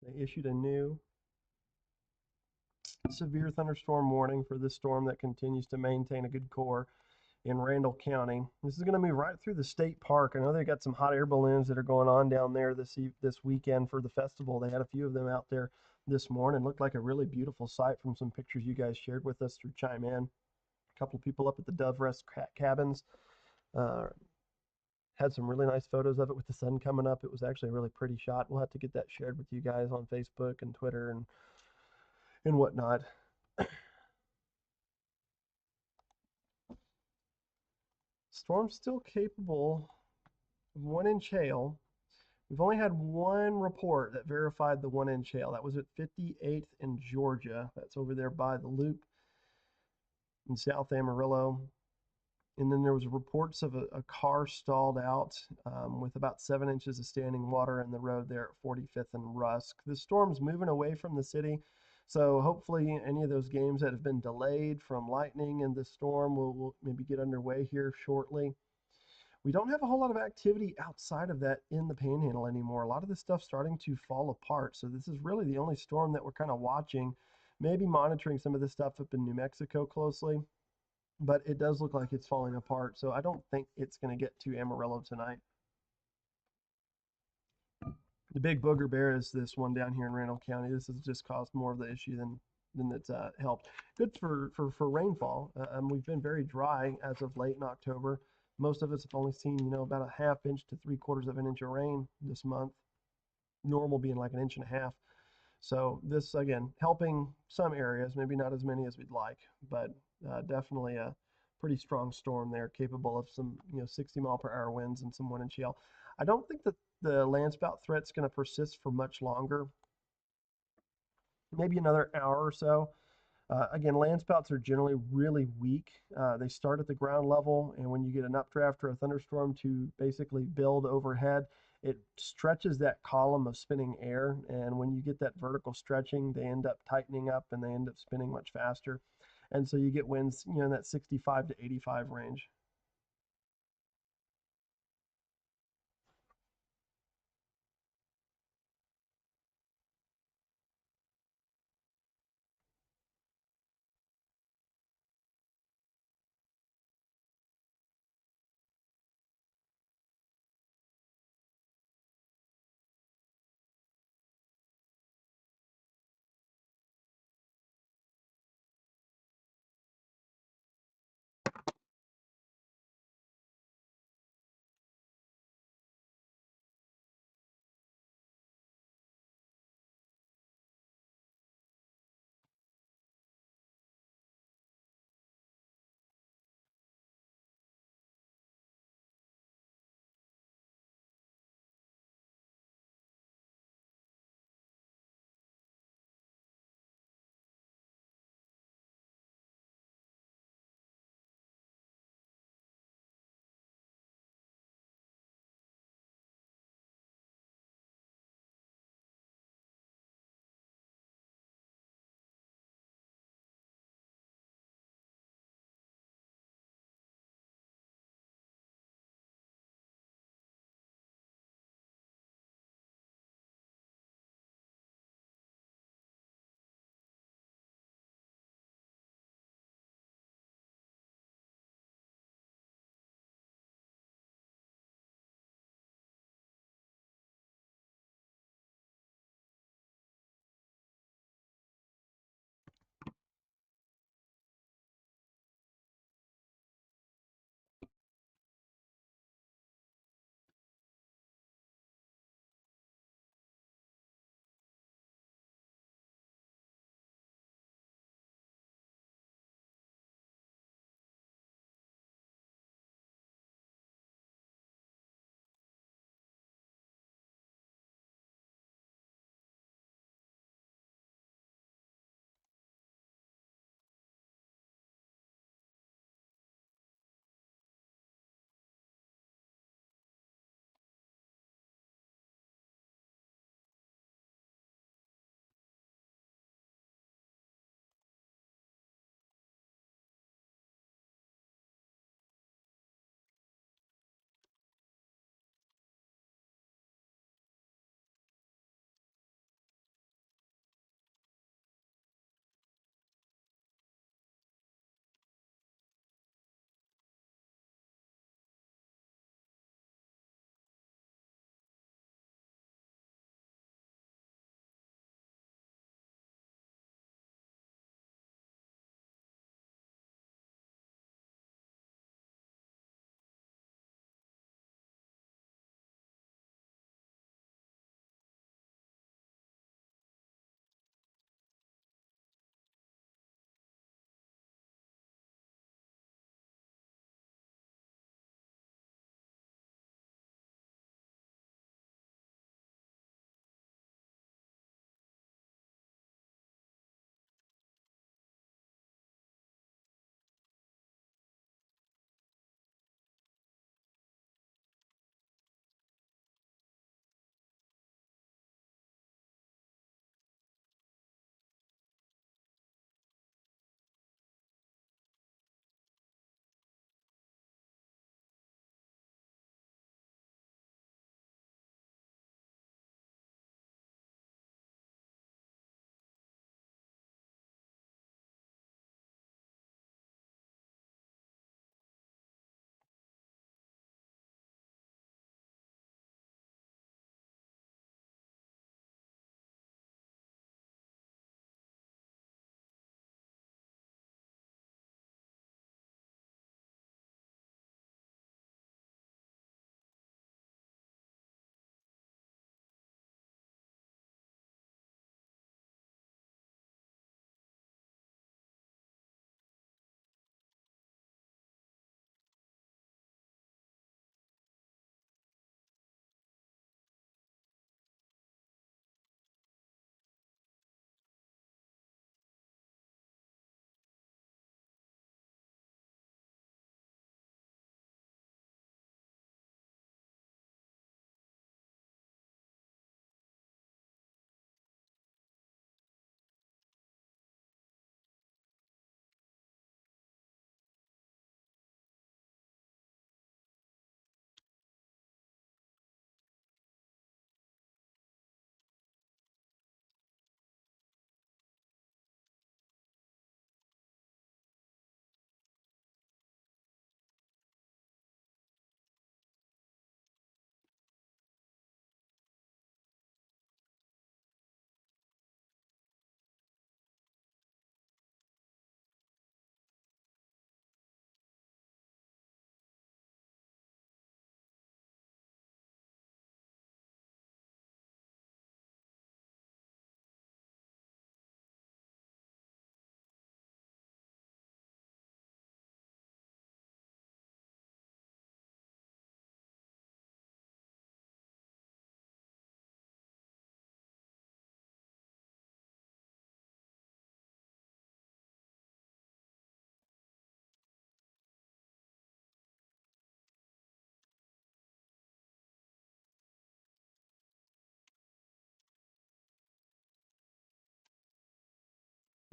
They issued a new severe thunderstorm warning for this storm that continues to maintain a good core in Randall County. This is going to move right through the state park. I know they got some hot air balloons that are going on down there this weekend for the festival. They had a few of them out there this morning. Looked like a really beautiful sight from some pictures you guys shared with us through Chime In. A couple of people up at the Dove Rest cabins uh, had some really nice photos of it with the sun coming up. It was actually a really pretty shot. We'll have to get that shared with you guys on Facebook and Twitter and whatnot. Storm's still capable of 1-inch hail. We've only had one report that verified the 1-inch hail. That was at 58th in Georgia. That's over there by the loop in South Amarillo. And then there was reports of a car stalled out with about 7 inches of standing water in the road there at 45th and Rusk. The storm's moving away from the city, so hopefully any of those games that have been delayed from lightning and the storm will maybe get underway here shortly. We don't have a whole lot of activity outside of that in the Panhandle anymore. A lot of this stuff's starting to fall apart. So this is really the only storm that we're kind of watching, maybe monitoring some of this stuff up in New Mexico closely. But it does look like it's falling apart. So I don't think it's going to get to Amarillo tonight. The big booger bear is this one down here in Randall County. This has just caused more of the issue than it's helped. Good for rainfall. We've been very dry as of late in October. Most of us have only seen, about a half inch to 3/4 of an inch of rain this month. Normal being like an inch and a half. So this again helping some areas, maybe not as many as we'd like, but definitely a pretty strong storm there, capable of some 60-mile-per-hour winds and some 1-inch hail. I don't think that the landspout threat's going to persist for much longer. maybe another hour or so. Again, landspouts are generally really weak. They start at the ground level, and when you get an updraft or a thunderstorm to basically build overhead, it stretches that column of spinning air. And when you get that vertical stretching, they end up tightening up and they end up spinning much faster. And so you get winds, in that 65 to 85 range.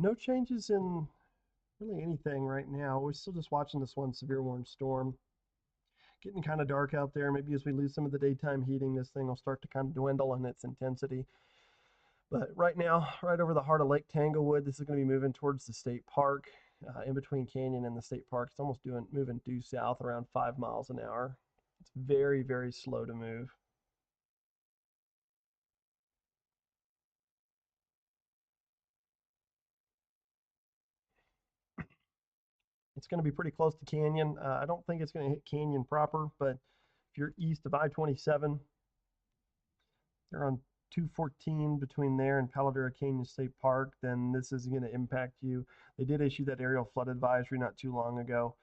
No changes in really anything right now. We're still just watching this one severe warning storm. Getting kind of dark out there. Maybe as we lose some of the daytime heating, this thing will start to kind of dwindle in its intensity. But right now, right over the heart of Lake Tanglewood, this is going to be moving towards the state park, in between Canyon and the state park. It's almost moving due south around 5 miles an hour. It's very, very slow to move. It's going to be pretty close to Canyon. I don't think it's going to hit Canyon proper, but if you're east of I-27, they're on 214 between there and Palo Duro Canyon State Park, then this is going to impact you. They did issue that aerial flood advisory not too long ago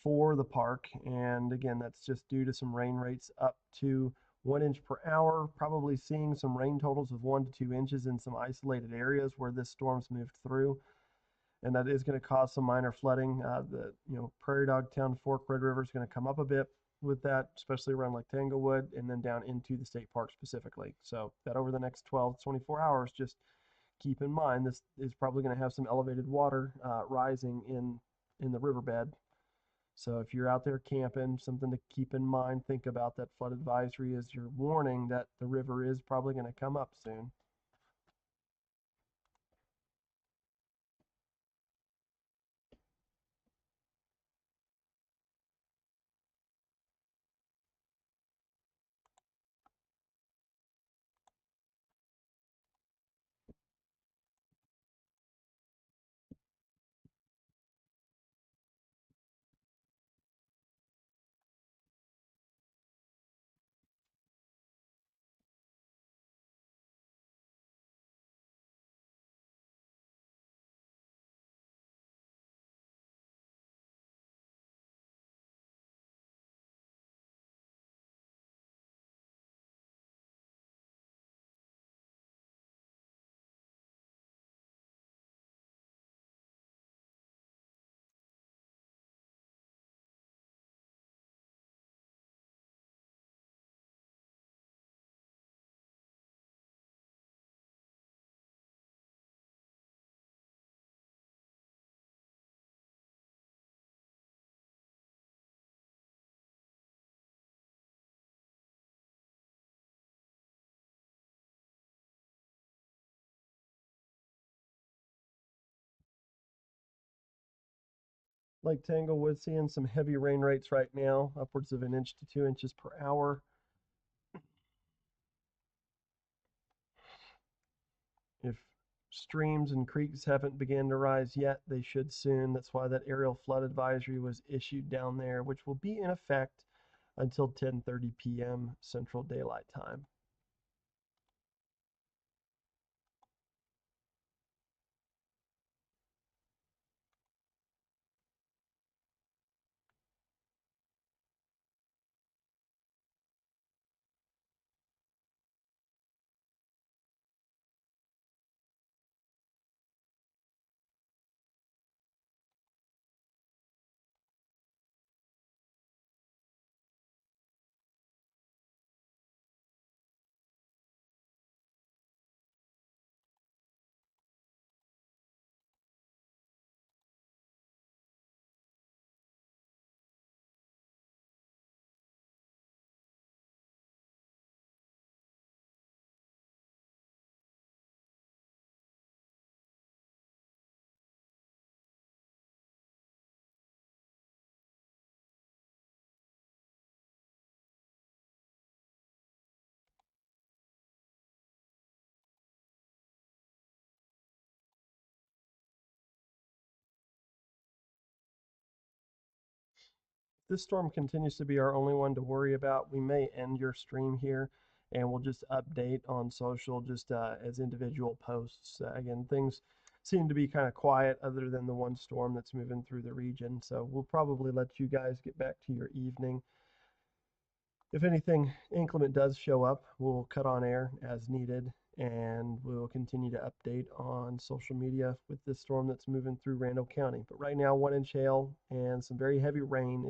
for the park. And again, that's just due to some rain rates up to 1 inch per hour, probably seeing some rain totals of 1 to 2 inches in some isolated areas where this storm's moved through. And that is going to cause some minor flooding. The Prairie Dog Town Fork Red River is going to come up a bit with that, especially around Lake Tanglewood and then down into the state park specifically. So that over the next 12 to 24 hours, just keep in mind this is probably going to have some elevated water rising in the riverbed. So if you're out there camping, something to keep in mind, think about that flood advisory as your warning that the river is probably going to come up soon. Lake Tanglewood seeing some heavy rain rates right now, upwards of 1 to 2 inches per hour. If streams and creeks haven't begun to rise yet, they should soon. That's why that aerial flood advisory was issued down there, which will be in effect until 10:30 p.m. Central Daylight Time. This storm continues to be our only one to worry about. We may end your stream here and we'll just update on social just as individual posts. Again, things seem to be kind of quiet other than the one storm that's moving through the region. So we'll probably let you guys get back to your evening. If anything inclement does show up, we'll cut on air as needed and we'll continue to update on social media with this storm that's moving through Randall County. But right now, 1 inch hail and some very heavy rain